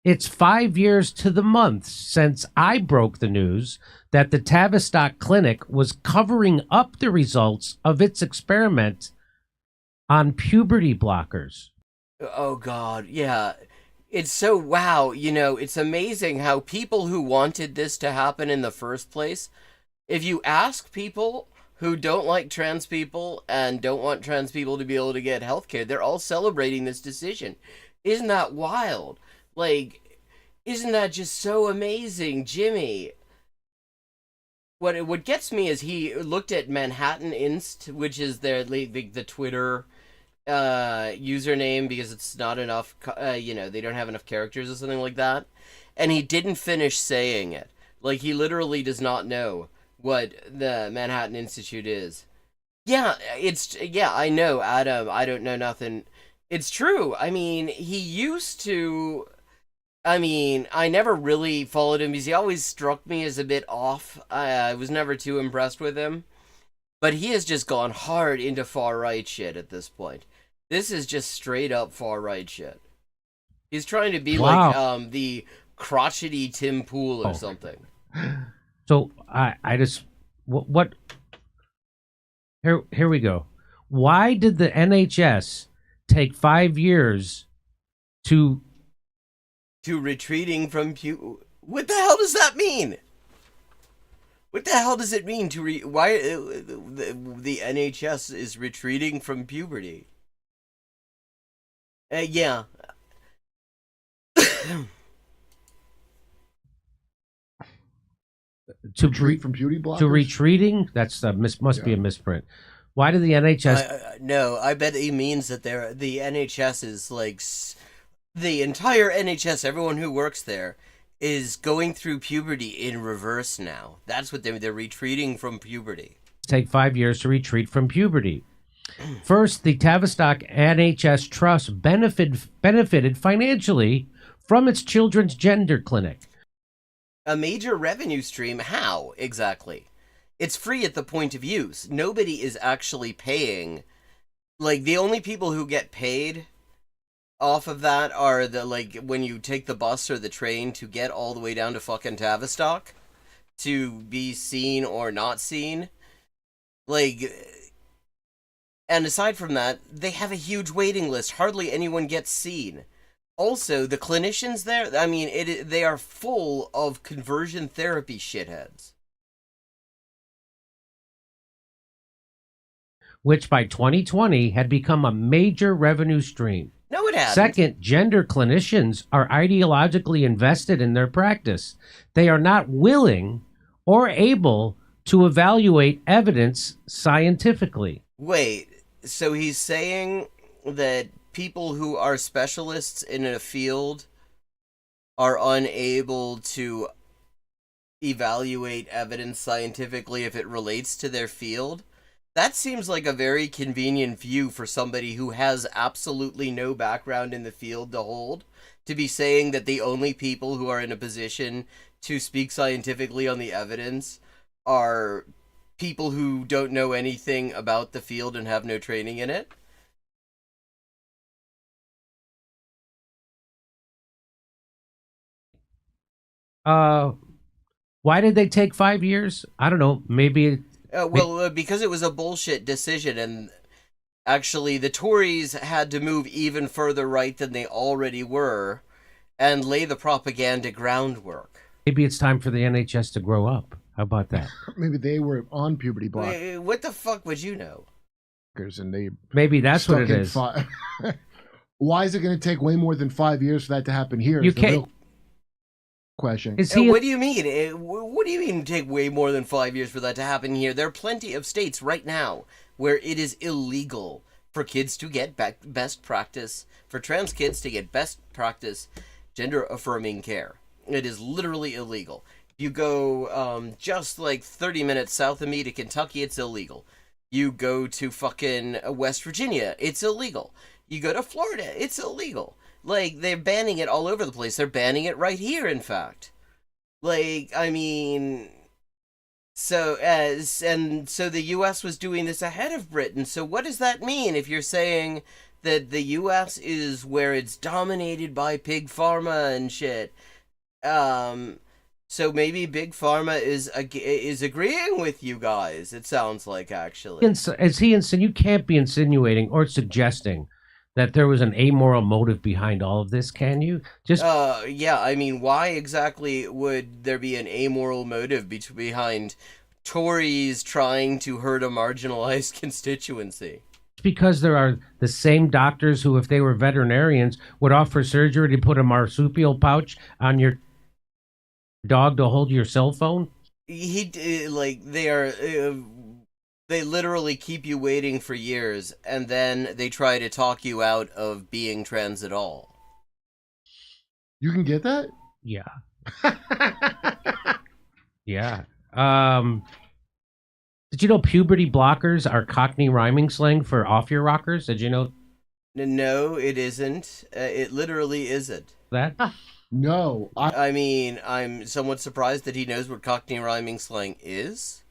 It's 5 years to the month since I broke the news that the Tavistock Clinic was covering up the results of its experiment on puberty blockers. Oh, God, yeah. It's so, wow, it's amazing how people who wanted this to happen in the first place, if you ask people who don't like trans people and don't want trans people to be able to get healthcare, they're all celebrating this decision. Isn't that wild? Like, isn't that just so amazing, Jimmy? What gets me is he looked at Manhattan Inst, which is the Twitter username, because it's not enough, they don't have enough characters or something like that, and he didn't finish saying it. Like, he literally does not know what the Manhattan Institute is. Yeah, I know, Adam, I don't know nothing. It's true. I mean, he used to... I never really followed him because he always struck me as a bit off. I was never too impressed with him. But he has just gone hard into far-right shit at this point. This is just straight-up far-right shit. He's trying to be like the crotchety Tim Pool or something. So, I just... What... Here we go. Why did the NHS take 5 years to retreating from what the hell does that mean? What the hell does it mean to why the NHS is retreating from puberty? Yeah. To retreat from puberty blockers? To retreating? That's must be a misprint. Why did the NHS? No, I bet he means that the NHS is like the entire NHS. Everyone who works there is going through puberty in reverse now. That's what they're retreating from puberty. Take 5 years to retreat from puberty. First, the Tavistock NHS Trust benefited financially from its children's gender clinic. A major revenue stream? How exactly? It's free at the point of use. Nobody is actually paying. Like, the only people who get paid off of that are the, like, when you take the bus or the train to get all the way down to fucking Tavistock to be seen or not seen. Like, and aside from that, they have a huge waiting list. Hardly anyone gets seen. Also, the clinicians there, I mean, they are full of conversion therapy shitheads. Which by 2020 had become a major revenue stream. No, it hasn't. Second, gender clinicians are ideologically invested in their practice. They are not willing or able to evaluate evidence scientifically. Wait, so he's saying that people who are specialists in a field are unable to evaluate evidence scientifically if it relates to their field? That seems like a very convenient view for somebody who has absolutely no background in the field to hold, to be saying that the only people who are in a position to speak scientifically on the evidence are people who don't know anything about the field and have no training in it. Why did they take 5 years? I don't know. Maybe Because it was a bullshit decision, and actually the Tories had to move even further right than they already were and lay the propaganda groundwork. maybe it's time for the NHS to grow up. How about that? Maybe they were on puberty blockers What the fuck would you know? and they Maybe that's what stuck it in is. Why is it going to take way more than 5 years for that to happen here? You is the can't- real question. Is he? What do you mean? What do you mean take way more than 5 years for that to happen here? There are plenty of states right now where it is illegal for kids to get best practice, for trans kids to get best practice gender-affirming care. It is literally illegal. You go just like 30 minutes south of me to Kentucky, it's illegal. You go to fucking West Virginia, it's illegal. You go to Florida, it's illegal. Like, they're banning it all over the place. They're banning it right here, in fact. Like, I mean, so the U.S. was doing this ahead of Britain. So what does that mean if you're saying that the U.S. is where it's dominated by Big Pharma and shit? So maybe Big Pharma is agreeing with you guys. It sounds like, actually. You can't be insinuating or suggesting that there was an amoral motive behind all of this, can you? Yeah, I mean, why exactly would there be an amoral motive behind Tories trying to hurt a marginalized constituency? Because there are the same doctors who, if they were veterinarians, would offer surgery to put a marsupial pouch on your dog to hold your cell phone. They literally keep you waiting for years, and then they try to talk you out of being trans at all. You can get that? Yeah. Yeah. Did you know puberty blockers are Cockney rhyming slang for off your rockers? Did you know No, it isn't. It literally isn't. that? No. I mean, I'm somewhat surprised that he knows what Cockney rhyming slang is.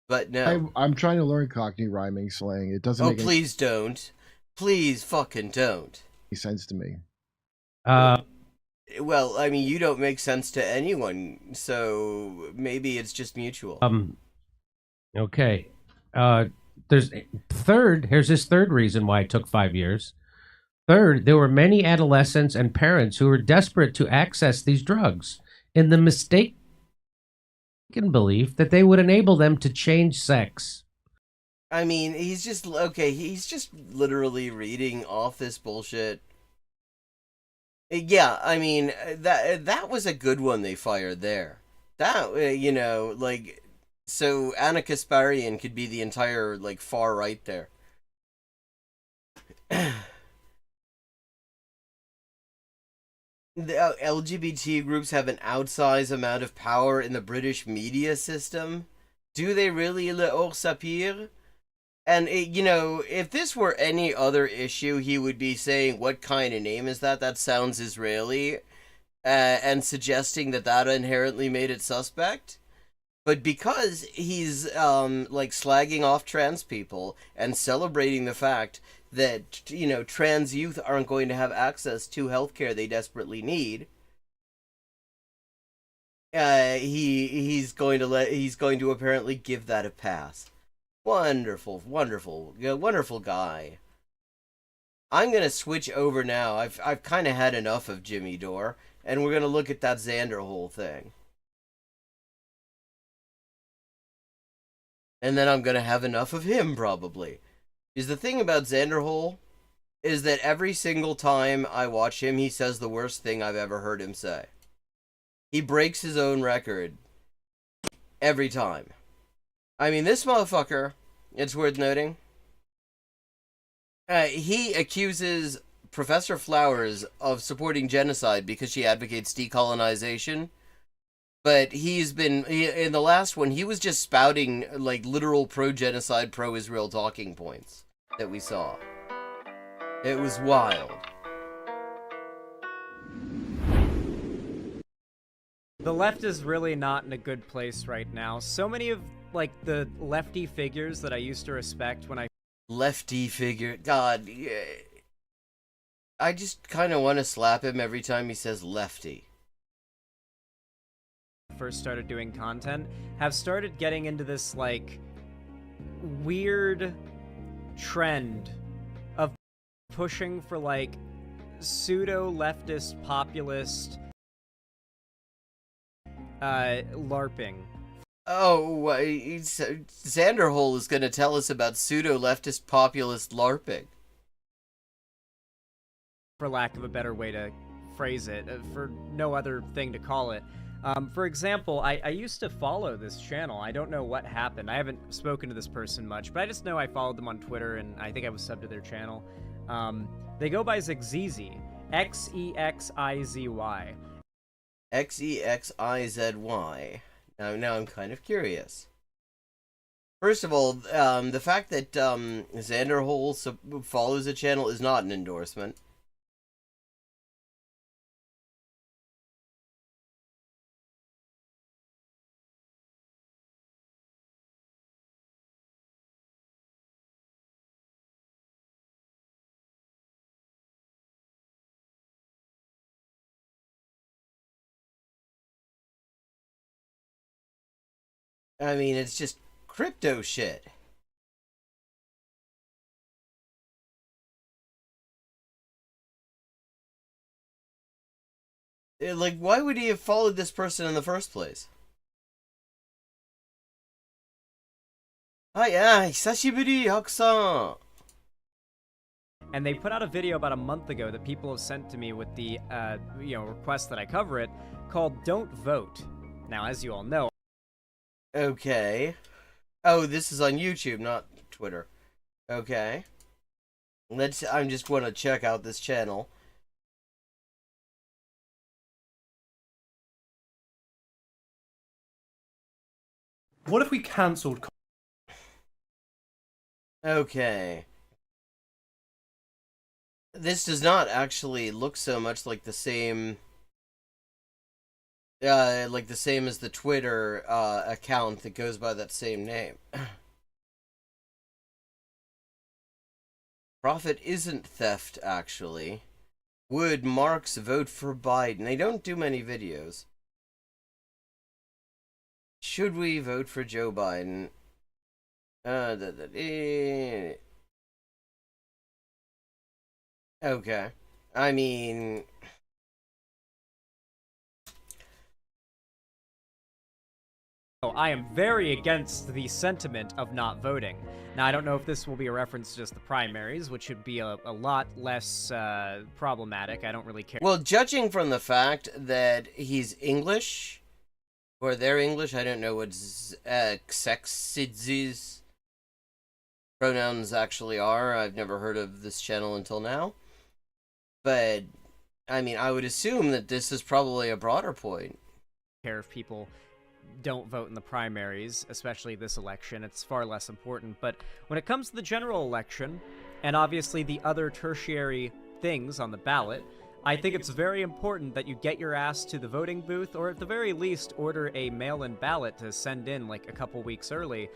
But no. I'm trying to learn Cockney rhyming slang. It doesn't make Please don't. Please fucking don't. any sense to me. Well, I mean, you don't make sense to anyone, so maybe it's just mutual. Okay. Here's this third reason why it took 5 years. Third, there were many adolescents and parents who were desperate to access these drugs in the mistaken belief that they would enable them to change sex. I mean, he's just literally reading off this bullshit. Yeah, I mean, that was a good one they fired there. That, so Anna Kasparian could be the entire, far right there. The LGBT groups have an outsized amount of power in the British media system. Do they really, le hors sapir? And, if this were any other issue, he would be saying, what kind of name is that? That sounds Israeli. And suggesting that inherently made it suspect. But because he's, slagging off trans people and celebrating the fact that, trans youth aren't going to have access to healthcare they desperately need, he's going to apparently give that a pass. Wonderful, wonderful, wonderful guy. I'm gonna switch over now. I've kind of had enough of Jimmy Dore, and we're gonna look at that Xander Hole thing. And then I'm gonna have enough of him, probably. Because the thing about Xander Hole is that every single time I watch him, he says the worst thing I've ever heard him say. He breaks his own record every time. I mean, this motherfucker, it's worth noting, he accuses Professor Flowers of supporting genocide because she advocates decolonization. But in the last one, he was just spouting, literal pro-genocide, pro-Israel talking points that we saw. It was wild. The left is really not in a good place right now. So many of, the lefty figures that I used to respect when I... Lefty figure? God, yeah. I just kind of want to slap him every time he says lefty. First started doing content, have started getting into this, weird trend of pushing for, pseudo-leftist populist LARPing. Oh, Xander Hole is going to tell us about pseudo-leftist populist LARPing. For lack of a better way to phrase it, for no other thing to call it. For example, I used to follow this channel. I don't know what happened. I haven't spoken to this person much, but I just know I followed them on Twitter, and I think I was subbed to their channel. They go by Xexizy. Xexizy. Xexizy. Now I'm kind of curious. First of all, the fact that Xander Hole follows a channel is not an endorsement. I mean, it's just crypto shit. Why would he have followed this person in the first place? Hisashiburi, Haku-san. And they put out a video about a month ago that people have sent to me with the, request that I cover it, called Don't Vote. Now, as you all know... Okay. Oh, this is on YouTube, not Twitter. Okay. I just want to check out this channel. What if we cancelled... Okay. This does not actually look so much like the same... the same as the Twitter account that goes by that same name. Profit isn't theft, actually. Would Marx vote for Biden? They don't do many videos. Should we vote for Joe Biden? Okay. I mean... I am very against the sentiment of not voting. Now, I don't know if this will be a reference to just the primaries, which would be a lot less problematic. I don't really care. Well, judging from the fact that he's English, or they're English, I don't know what Xexizy's pronouns actually are. I've never heard of this channel until now. But, I mean, I would assume that this is probably a broader point. Care if people don't vote in the primaries, especially this election. It's far less important. But when it comes to the general election, and obviously the other tertiary things on the ballot, I think it's very important that you get your ass to the voting booth, or at the very least, order a mail-in ballot to send in like a couple weeks early.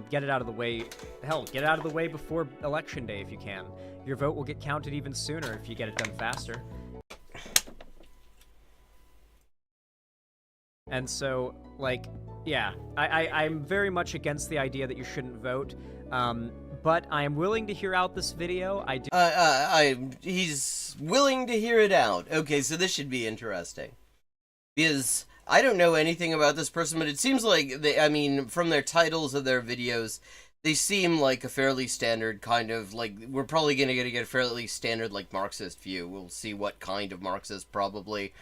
Get it out of the way. Hell, get it out of the way before Election Day if you can. Your vote will get counted even sooner if you get it done faster. And so, like, yeah, I'm very much against the idea that you shouldn't vote. But I am willing to hear out this video. He's willing to hear it out. Okay, so this should be interesting. Because I don't know anything about this person, but it seems like from their titles of their videos, they seem like a fairly standard kind of, like, we're probably going to get a fairly standard, like, Marxist view. We'll see what kind of Marxist, probably,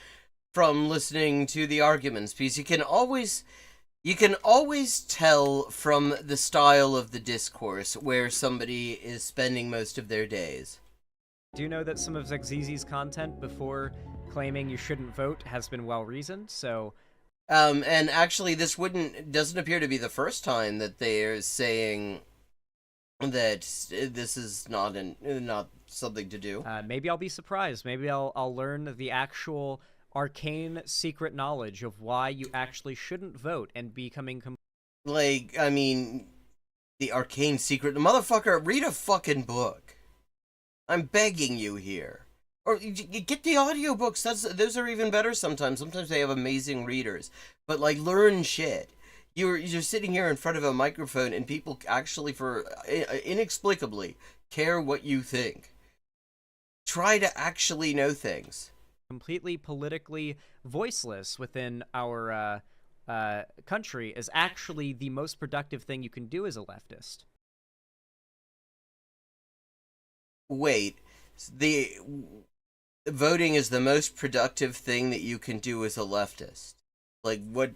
from listening to the arguments, because you can always tell from the style of the discourse where somebody is spending most of their days. Do you know that some of Zegzizi's content before claiming you shouldn't vote has been well reasoned? So, and actually, this doesn't appear to be the first time that they're saying that this is not something to do. Maybe I'll be surprised. Maybe I'll learn the actual arcane secret knowledge of why you actually shouldn't vote and becoming like, I mean, the arcane secret. Motherfucker, read a fucking book. I'm begging you here. Or you get the audiobooks. Those are even better sometimes. Sometimes they have amazing readers. But, like, learn shit. You're sitting here in front of a microphone and people actually, inexplicably, care what you think. Try to actually know things. Completely politically voiceless within our country is actually the most productive thing you can do as a leftist. Wait, the voting is the most productive thing that you can do as a leftist? Like, what?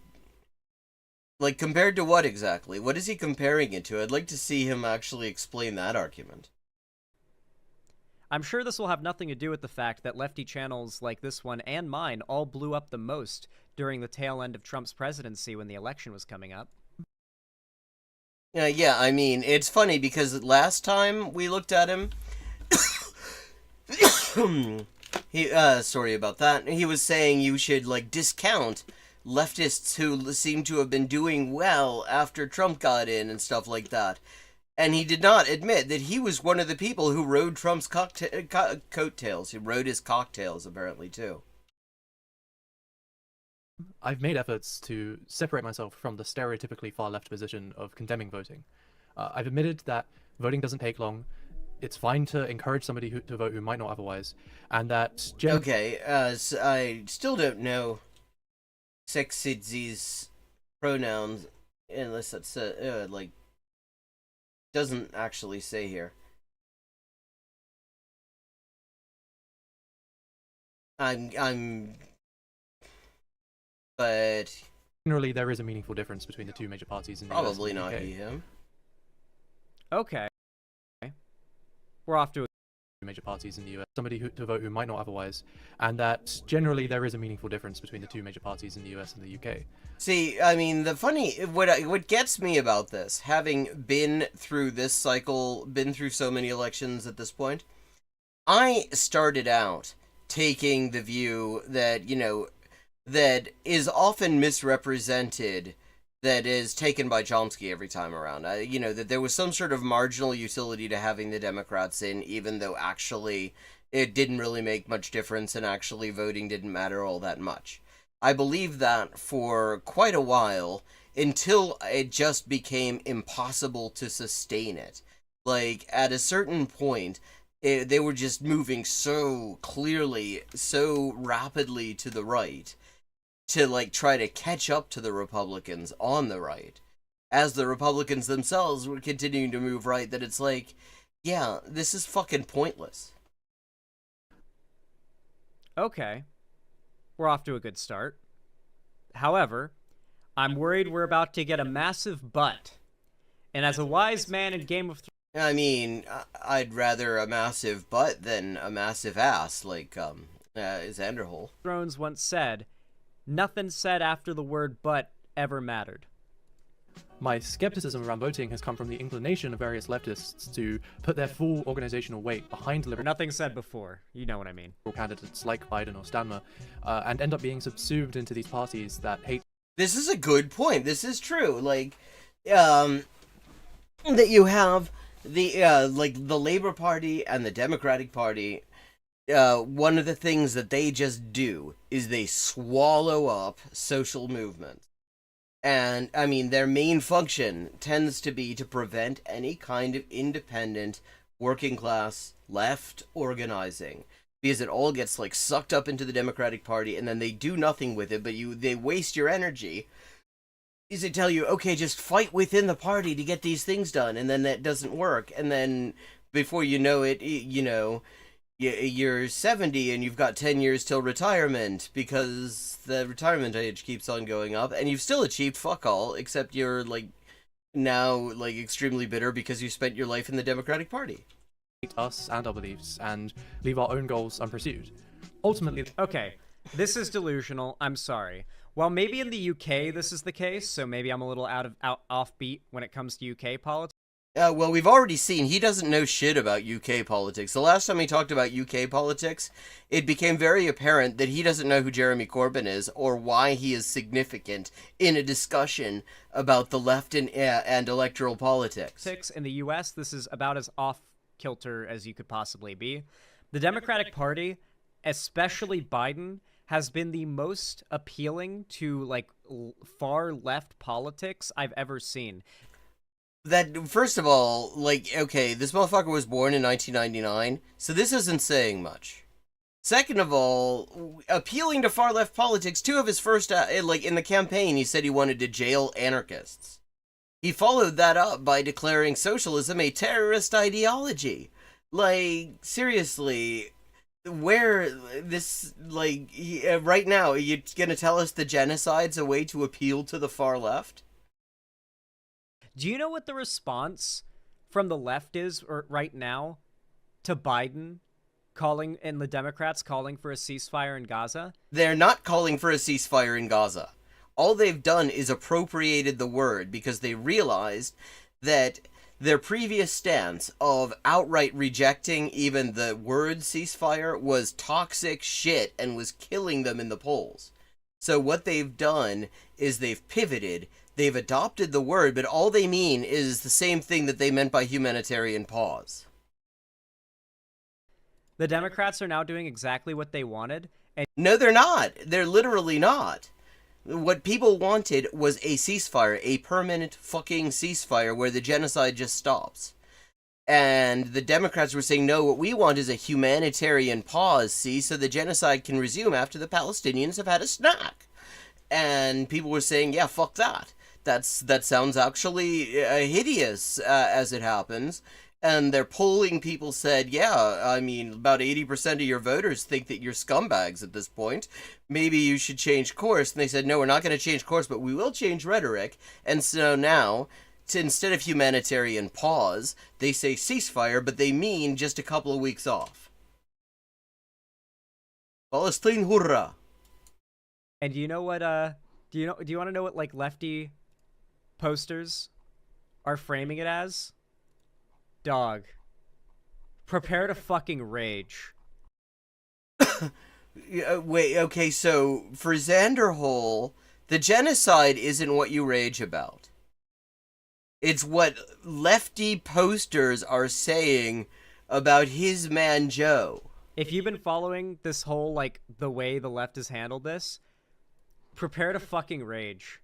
Like, compared to what exactly? What is he comparing it to? I'd like to see him actually explain that argument. I'm sure this will have nothing to do with the fact that lefty channels like this one and mine all blew up the most during the tail end of Trump's presidency when the election was coming up. Yeah, I mean, it's funny because last time we looked at him, sorry about that, he was saying you should, like, discount leftists who seem to have been doing well after Trump got in and stuff like that. And he did not admit that he was one of the people who rode Trump's coattails. He rode his cocktails, apparently, too. I've made efforts to separate myself from the stereotypically far-left position of condemning voting. I've admitted that voting doesn't take long. It's fine to encourage somebody to vote who might not otherwise, and that... Okay, so I still don't know Sexidzi's pronouns, unless that's, like... doesn't actually say here. But generally there is a meaningful difference between the two major parties in the probably US and the not UK. he, him. Okay. We're off to a major parties in the US, somebody to vote who might not otherwise, and that generally there is a meaningful difference between the two major parties in the US and the UK. See, I mean, what gets me about this, having been through this cycle, been through so many elections at this point, I started out taking the view that, you know, that is often misrepresented, that is taken by Chomsky every time around. You know, that there was some sort of marginal utility to having the Democrats in, even though actually it didn't really make much difference and actually voting didn't matter all that much. I believed that for quite a while, until it just became impossible to sustain it. Like, at a certain point, they were just moving so clearly, so rapidly to the right, to, like, try to catch up to the Republicans on the right, as the Republicans themselves were continuing to move right, that it's like, yeah, this is fucking pointless. Okay. We're off to a good start. However, I'm worried we're about to get a massive butt. And as a wise man in Game of Thrones... I mean, I'd rather a massive butt than a massive ass, like, Xanderhole. Thrones once said, "Nothing said after the word but ever mattered." My skepticism around voting has come from the inclination of various leftists to put their full organizational weight behind liberal Nothing said before. You know what I mean. candidates like Biden or Stanmer, and end up being subsumed into these parties that hate. This is a good point. This is true. Like, that you have the like the Labor Party and the Democratic Party. One of the things that they just do is they swallow up social movements. And, I mean, their main function tends to be to prevent any kind of independent, working-class, left organizing. Because it all gets, like, sucked up into the Democratic Party, and then they do nothing with it, but they waste your energy. Is they tell you, okay, just fight within the party to get these things done, and then that doesn't work. And then, before you know it, you know, you're 70 and you've got 10 years till retirement because the retirement age keeps on going up and you've still achieved fuck all, except you're like now like extremely bitter because you spent your life in the Democratic Party. Us and our beliefs and leave our own goals unpursued. Ultimately, Okay, this is delusional. I'm sorry. Well, maybe in the UK this is the case, so maybe I'm a little offbeat when it comes to UK politics. Well, we've already seen he doesn't know shit about UK politics. The last time he talked about UK politics, it became very apparent that he doesn't know who Jeremy Corbyn is or why he is significant in a discussion about the left and electoral politics. In the US, this is about as off-kilter as you could possibly be. The Democratic Party, especially Biden, has been the most appealing to like far left politics I've ever seen. That, first of all, like, okay, this motherfucker was born in 1999, so this isn't saying much. Second of all, appealing to far-left politics, two of his first, like, in the campaign, he said he wanted to jail anarchists. He followed that up by declaring socialism a terrorist ideology. Like, seriously, where this, like, right now, are you gonna tell us the genocide's a way to appeal to the far left? Do you know what the response from the left is right now to Biden calling and the Democrats calling for a ceasefire in Gaza? They're not calling for a ceasefire in Gaza. All they've done is appropriated the word because they realized that their previous stance of outright rejecting even the word ceasefire was toxic shit and was killing them in the polls. So what they've done is they've pivoted. They've adopted the word, but all they mean is the same thing that they meant by humanitarian pause. The Democrats are now doing exactly what they wanted. And no, they're not. They're literally not. What people wanted was a ceasefire, a permanent fucking ceasefire where the genocide just stops. And the Democrats were saying, no, what we want is a humanitarian pause, see, so the genocide can resume after the Palestinians have had a snack. And people were saying, yeah, fuck that. That sounds actually hideous, as it happens. And their polling people said, yeah, I mean, about 80% of your voters think that you're scumbags at this point. Maybe you should change course. And they said, no, we're not going to change course, but we will change rhetoric. And so now, instead of humanitarian pause, they say ceasefire, but they mean just a couple of weeks off. Palestine, hurrah! And you know what, do you want to know what, like, lefty posters are framing it as? Dog. Prepare to fucking rage. Wait, okay, so for Xanderhole, the genocide isn't what you rage about. It's what lefty posters are saying about his man Joe. If you've been following this whole, like, the way the left has handled this, prepare to fucking rage.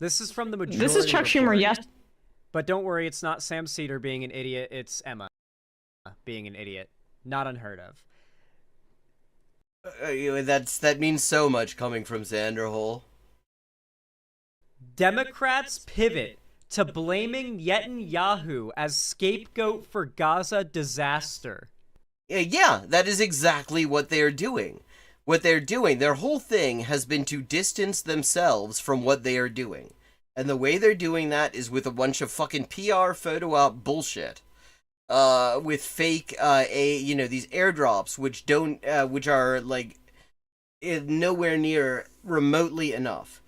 This is from the majority. This is Chuck Schumer, yes. But don't worry, it's not Sam Cedar being an idiot, it's Emma being an idiot. Not unheard of. That means so much coming from Xanderhole. Democrats pivot to blaming Netanyahu as scapegoat for Gaza disaster. Yeah, that is exactly what they're doing. What they're doing, their whole thing has been to distance themselves from what they are doing. And the way they're doing that is with a bunch of fucking PR photo op bullshit. With fake, these airdrops, which are, like, nowhere near remotely enough.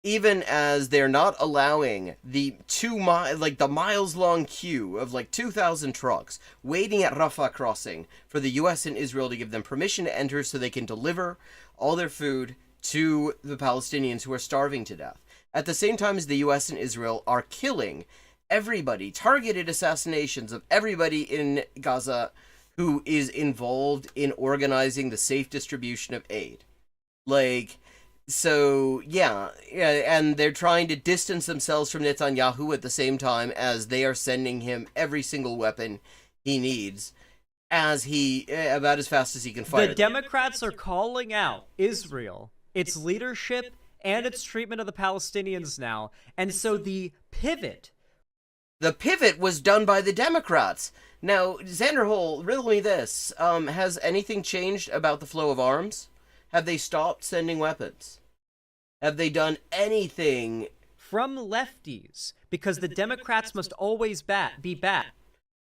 Even as they're not allowing the the miles-long queue of like 2,000 trucks waiting at Rafah crossing for the U.S. and Israel to give them permission to enter so they can deliver all their food to the Palestinians who are starving to death. At the same time as the U.S. and Israel are killing everybody, targeted assassinations of everybody in Gaza who is involved in organizing the safe distribution of aid. Like... So, yeah, and they're trying to distance themselves from Netanyahu at the same time as they are sending him every single weapon he needs about as fast as he can fire. The Democrats are calling out Israel, its leadership, and its treatment of the Palestinians now. And so the pivot was done by the Democrats. Now, Xander Hole, riddle me this. Has anything changed about the flow of arms? Have they stopped sending weapons? Have they done anything? From lefties, because the Democrats must always be bad.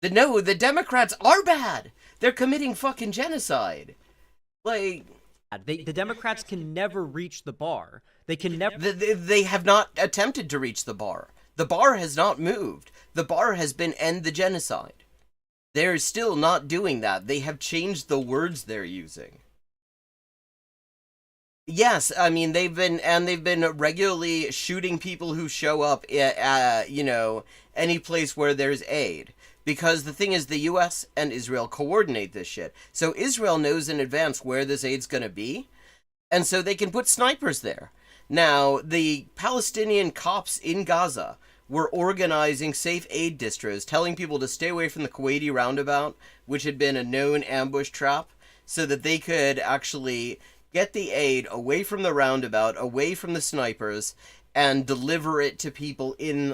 No, the Democrats are bad. They're committing fucking genocide. Like... The Democrats can never reach the bar. They can never... They have not attempted to reach the bar. The bar has not moved. The bar has been end the genocide. They're still not doing that. They have changed the words they're using. Yes, I mean, they've been regularly shooting people who show up at, any place where there's aid. Because the thing is, the U.S. and Israel coordinate this shit. So Israel knows in advance where this aid's gonna be, and so they can put snipers there. Now, the Palestinian cops in Gaza were organizing safe aid distros, telling people to stay away from the Kuwaiti roundabout, which had been a known ambush trap, so that they could actually get the aid away from the roundabout, away from the snipers, and deliver it to people in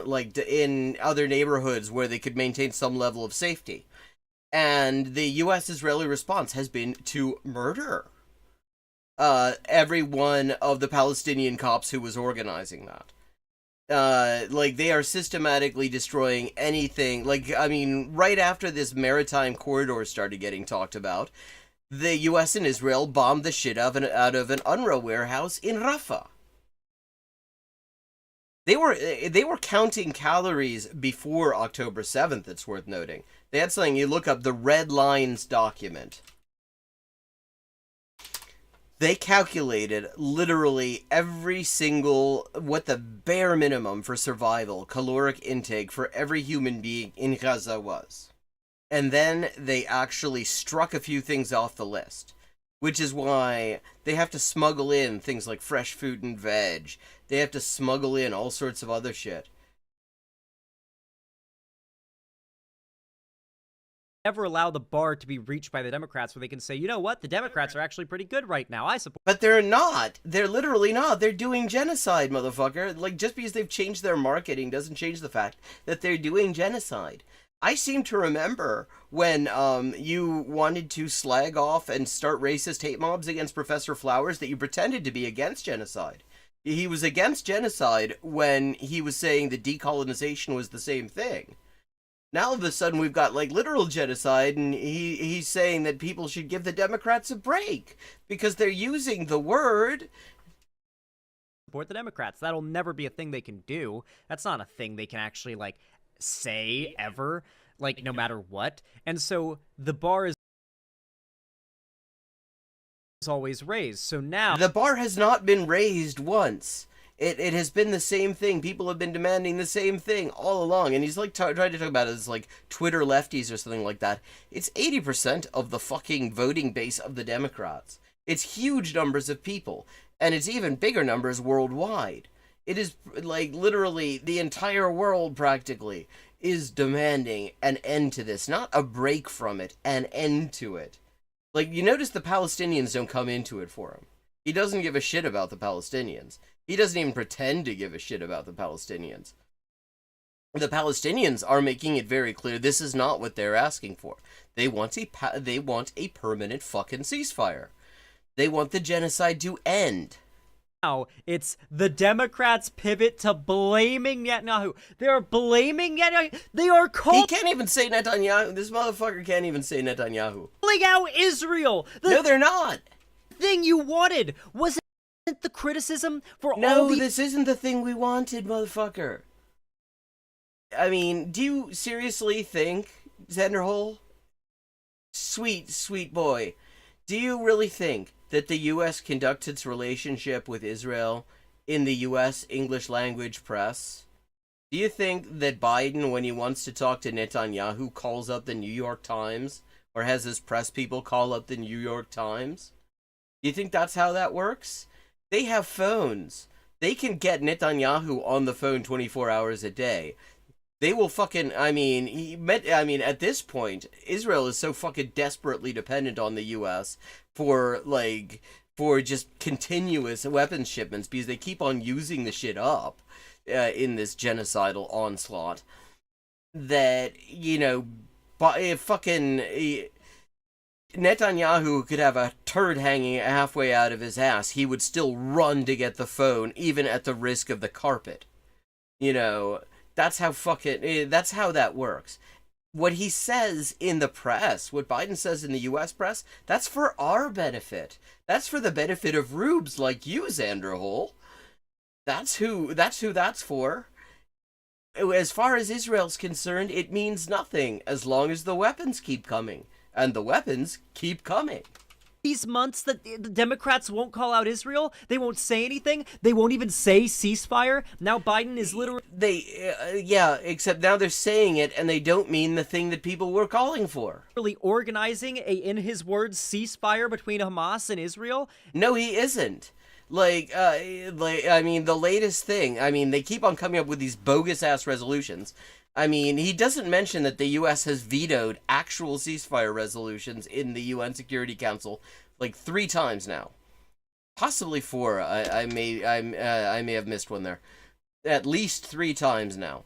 other neighborhoods where they could maintain some level of safety. And the U.S.-Israeli response has been to murder every one of the Palestinian cops who was organizing that. They are systematically destroying anything. Right after this maritime corridor started getting talked about, the U.S. and Israel bombed the shit out of an UNRWA warehouse in Rafah. They were counting calories before October 7th, it's worth noting. They had something, you look up the Red Lines document. They calculated literally every single, what the bare minimum for survival, caloric intake for every human being in Gaza was. And then they actually struck a few things off the list. Which is why they have to smuggle in things like fresh fruit and veg. They have to smuggle in all sorts of other shit. Never allow the bar to be reached by the Democrats where they can say, you know what, the Democrats are actually pretty good right now. I support. But they're not. They're literally not. They're doing genocide, motherfucker. Just because they've changed their marketing doesn't change the fact that they're doing genocide. I seem to remember when you wanted to slag off and start racist hate mobs against Professor Flowers that you pretended to be against genocide. He was against genocide when he was saying that decolonization was the same thing. Now all of a sudden we've got literal genocide, and he's saying that people should give the Democrats a break because they're using the word. Support the Democrats. That'll never be a thing they can do. That's not a thing they can actually say ever, no matter what. And so the bar is always raised. So now the bar has not been raised once. It has been the same thing. People have been demanding the same thing all along. And he's trying to talk about it as Twitter lefties or something like that. It's 80% of the fucking voting base of the Democrats. It's huge numbers of people, and it's even bigger numbers worldwide. It is literally the entire world practically is demanding an end to this, not a break from it, an end to it. You notice the Palestinians don't come into it for him. He doesn't give a shit about the Palestinians. He doesn't even pretend to give a shit about the Palestinians. The Palestinians are making it very clear this is not what they're asking for. They want a permanent fucking ceasefire. They want the genocide to end. Now it's the Democrats' pivot to blaming Netanyahu. They're blaming Netanyahu. They are He can't even say Netanyahu. This motherfucker can't even say Netanyahu. Calling out Israel. No, they're not. thing you wanted. Wasn't the criticism for No, all the... this isn't the thing we wanted, motherfucker. I mean, do you seriously think, Zenderhole? Sweet, sweet boy. Do you really think that the U.S. conducts its relationship with Israel in the U.S. English language press? Do you think that Biden, when he wants to talk to Netanyahu, calls up the New York Times, or has his press people call up the New York Times? Do you think that's how that works? They have phones. They can get Netanyahu on the phone 24 hours a day. They will fucking, at this point, Israel is so fucking desperately dependent on the U.S. for just continuous weapons shipments because they keep on using the shit up in this genocidal onslaught that, Netanyahu could have a turd hanging halfway out of his ass. He would still run to get the phone, even at the risk of the carpet. That's how that works. What he says in the press, what Biden says in the U.S. press, that's for our benefit. That's for the benefit of rubes like you, Xanderhole. That's who that's for. As far as Israel's concerned, it means nothing as long as the weapons keep coming. And the weapons keep coming. These months that the Democrats won't call out Israel, they won't say anything, they won't even say ceasefire. Now Biden is literally... except now they're saying it and they don't mean the thing that people were calling for. Organizing a, in his words, ceasefire between Hamas and Israel. No, he isn't. The latest thing, they keep on coming up with these bogus-ass resolutions. He doesn't mention that the U.S. has vetoed actual ceasefire resolutions in the UN Security Council 3 times now, possibly 4. I may have missed one there. At least 3 times now.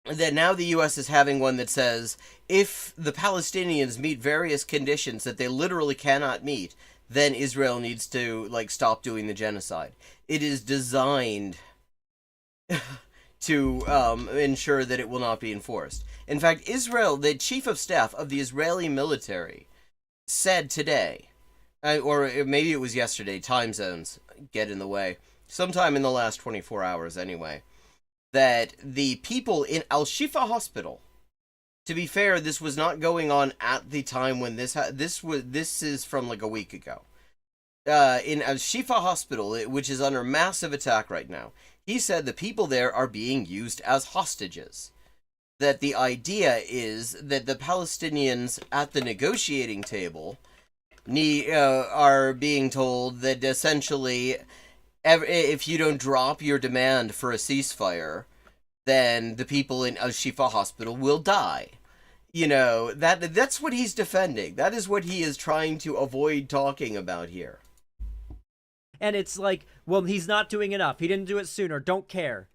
That now the U.S. is having one that says if the Palestinians meet various conditions that they literally cannot meet, then Israel needs to stop doing the genocide. It is designed to ensure that it will not be enforced. In fact, Israel, the chief of staff of the Israeli military, said today, or maybe it was yesterday, time zones get in the way, sometime in the last 24 hours anyway, that the people in Al-Shifa Hospital, to be fair, this was not going on at the time when this is from a week ago, in Al-Shifa Hospital, which is under massive attack right now, he said the people there are being used as hostages. That the idea is that the Palestinians at the negotiating table are being told that essentially if you don't drop your demand for a ceasefire, then the people in Al-Shifa Hospital will die. That's what he's defending. That is what he is trying to avoid talking about here. And it's well, he's not doing enough. He didn't do it sooner. Don't care.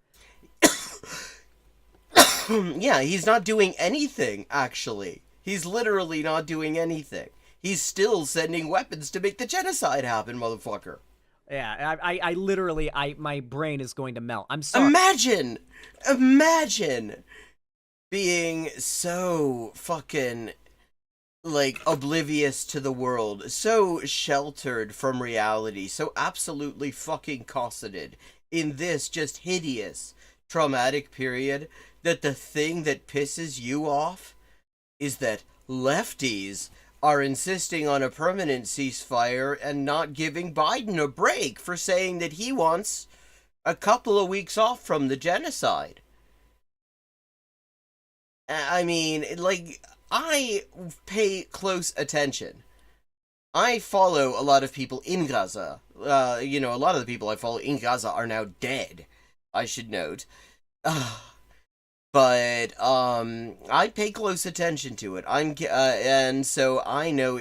Yeah, he's not doing anything, actually. He's literally not doing anything. He's still sending weapons to make the genocide happen, motherfucker. Yeah, I literally, my brain is going to melt. I'm sorry. Imagine being so fucking oblivious to the world, so sheltered from reality, so absolutely fucking cosseted in this just hideous, traumatic period, that the thing that pisses you off is that lefties are insisting on a permanent ceasefire and not giving Biden a break for saying that he wants a couple of weeks off from the genocide. I pay close attention. I follow a lot of people in Gaza. A lot of the people I follow in Gaza are now dead, I should note. But I pay close attention to it. And so I know,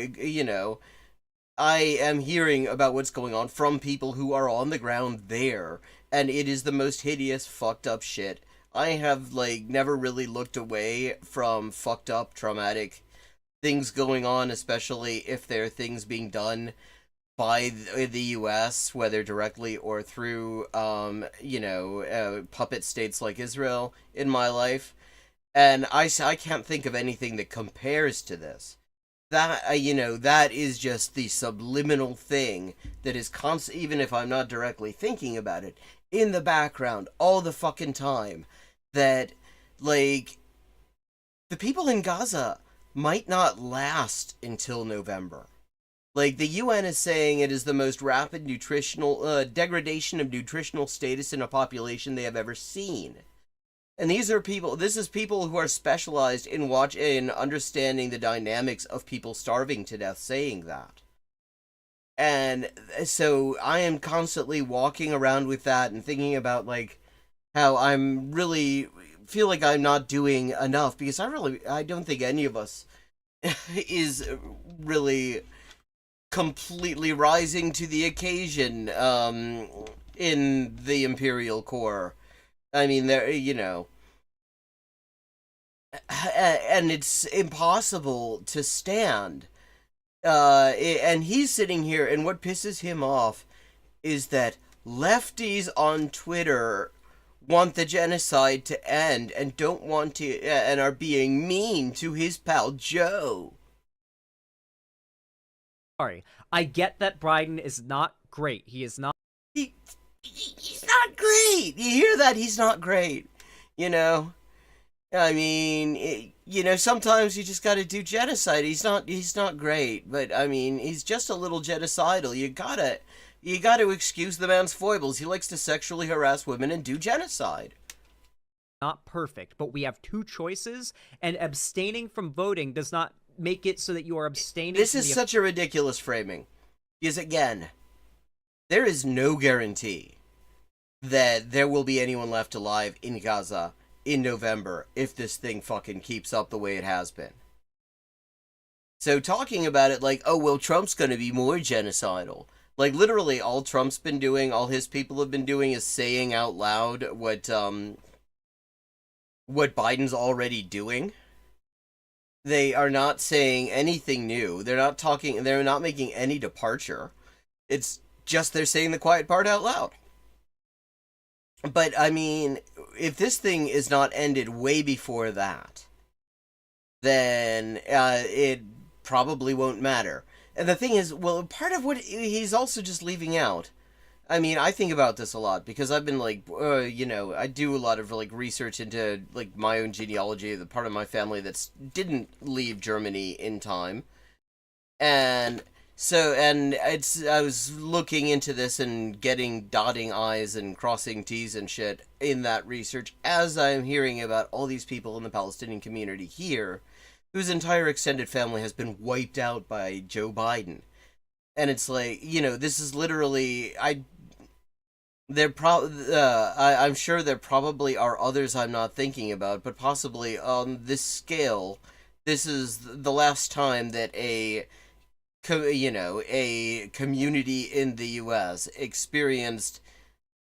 I am hearing about what's going on from people who are on the ground there, and it is the most hideous, fucked up shit. I have, never really looked away from fucked up, traumatic things going on, especially if there are things being done by the U.S., whether directly or through, puppet states like Israel in my life. And I can't think of anything that compares to this. that that is just the subliminal thing that is constant, even if I'm not directly thinking about it, in the background all the fucking time, that like the people in Gaza might not last until November. Like, the UN is saying it is the most rapid nutritional degradation of nutritional status in a population they have ever seen. And this is people who are specialized in understanding the dynamics of people starving to death saying that. And so I am constantly walking around with that and thinking about, like, how I'm really feel like I'm not doing enough, because I don't think any of us is really completely rising to the occasion in the Imperial Core. I mean, and it's impossible to stand. And he's sitting here, and what pisses him off is that lefties on Twitter want the genocide to end and don't want to, and are being mean to his pal Joe. Sorry, I get that Biden is not great. He is not. He's not great. You hear that? He's not great. I mean, sometimes you just got to do genocide. He's not great, but I mean, he's just a little genocidal. You gotta excuse the man's foibles. He likes to sexually harass women and do genocide. Not perfect, but we have two choices, and abstaining from voting does not make it so that you are abstaining. This is such a ridiculous framing. Because again, there is no guarantee that there will be anyone left alive in Gaza in November if this thing fucking keeps up the way it has been. So talking about it like, oh, well, Trump's gonna be more genocidal. Like, literally, all Trump's been doing, all his people have been doing is saying out loud what Biden's already doing. They are not saying anything new. They're not making any departure. It's just they're saying the quiet part out loud. But, I mean, if this thing is not ended way before that, then it probably won't matter. And the thing is, well, part of what he's also just leaving out, I mean, I think about this a lot, because I've been, like, I do a lot of, like, research into, like, my own genealogy, the part of my family that didn't leave Germany in time. And so, I was looking into this and dotting I's and crossing T's and shit in that research, as I'm hearing about all these people in the Palestinian community here, whose entire extended family has been wiped out by Joe Biden. And it's like, this is literally, I'm sure there probably are others I'm not thinking about, but possibly on this scale, this is the last time that a community in the U.S. experienced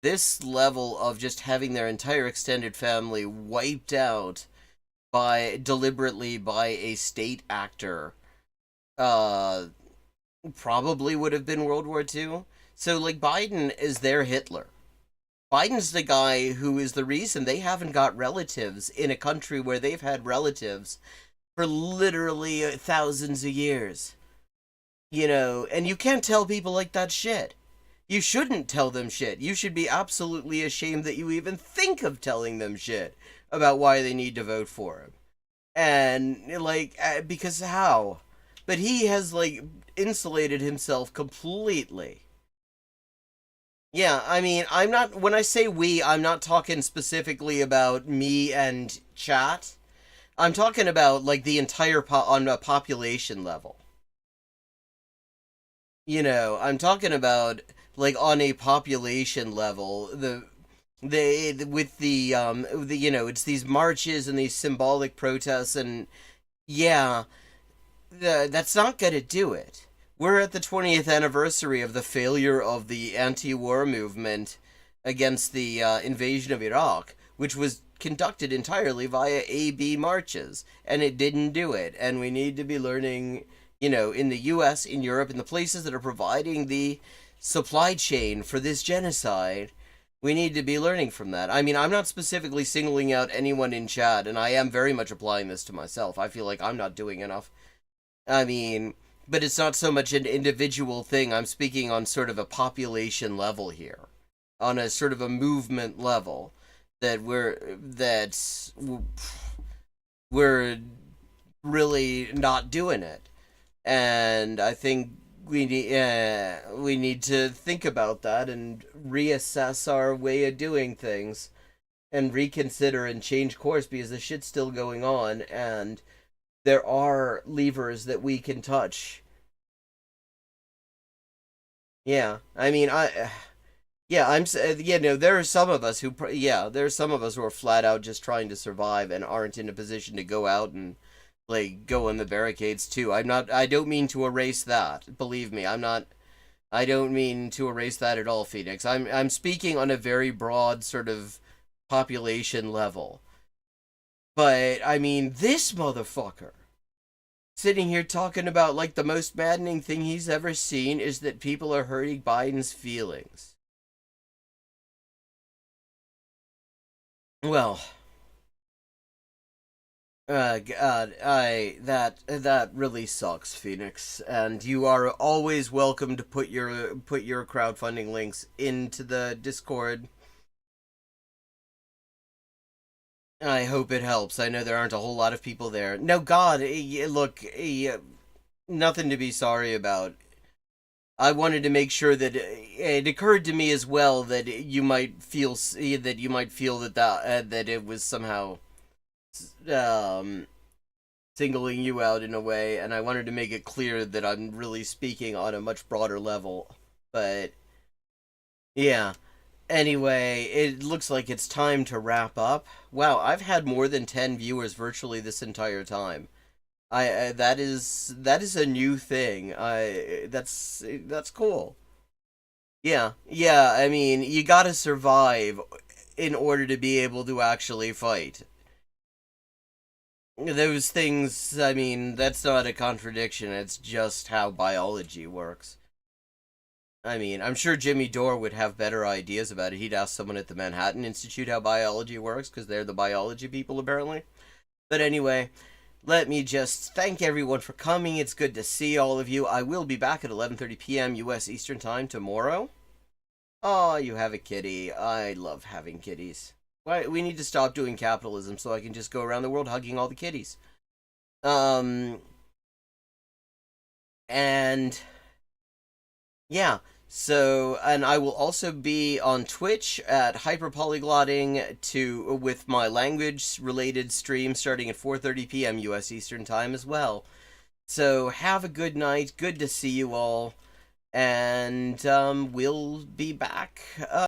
this level of just having their entire extended family wiped out deliberately by a state actor. Probably would have been World War II. So, like, Biden is their Hitler. Biden's the guy who is the reason they haven't got relatives in a country where they've had relatives for literally thousands of years. And you can't tell people like that shit. You shouldn't tell them shit. You should be absolutely ashamed that you even think of telling them shit about why they need to vote for him. And, like, because how? But he has, like, insulated himself completely. Yeah, I mean, when I say we, I'm not talking specifically about me and chat. I'm talking about, like, the entire, on a population level. I'm talking about, like, on a population level, it's these marches and these symbolic protests, and yeah, that's not gonna do it. We're at the 20th anniversary of the failure of the anti-war movement against the invasion of Iraq, which was conducted entirely via AB marches, and it didn't do it. And we need to be learning, in the US, in Europe, in the places that are providing the supply chain for this genocide, we need to be learning from that. I mean, I'm not specifically singling out anyone in chat, and I am very much applying this to myself. I feel like I'm not doing enough. I mean, but it's not so much an individual thing. I'm speaking on sort of a population level here, on a sort of a movement level, that we're really not doing it. And I think we need to think about that and reassess our way of doing things and reconsider and change course, because the shit's still going on and there are levers that we can touch. Yeah, I mean, there are some of us who, there are some of us who are flat out just trying to survive and aren't in a position to go out and, like, go on the barricades too. I don't mean to erase that. Believe me, I don't mean to erase that at all, Phoenix. I'm speaking on a very broad sort of population level. But, I mean, this motherfucker sitting here talking about, like, the most maddening thing he's ever seen is that people are hurting Biden's feelings. Well, God, that really sucks, Phoenix. And you are always welcome to put your crowdfunding links into the Discord. I hope it helps. I know there aren't a whole lot of people there. No, God, look, nothing to be sorry about. I wanted to make sure that it occurred to me as well that you might feel that it was somehow singling you out in a way, and I wanted to make it clear that I'm really speaking on a much broader level. But yeah. Anyway, it looks like it's time to wrap up. Wow, I've had more than 10 viewers virtually this entire time. That is a new thing. That's cool. Yeah, I mean, you gotta survive in order to be able to actually fight. Those things, I mean, that's not a contradiction, it's just how biology works. I mean, I'm sure Jimmy Dore would have better ideas about it. He'd ask someone at the Manhattan Institute how biology works, because they're the biology people, apparently. But anyway, let me just thank everyone for coming. It's good to see all of you. I will be back at 11:30 p.m. U.S. Eastern Time tomorrow. Oh, you have a kitty. I love having kitties. Why, we need to stop doing capitalism so I can just go around the world hugging all the kitties. And yeah. So, and I will also be on Twitch at hyperpolyglotting with my language-related stream starting at 4:30 p.m. U.S. Eastern Time as well. So, have a good night. Good to see you all. And we'll be back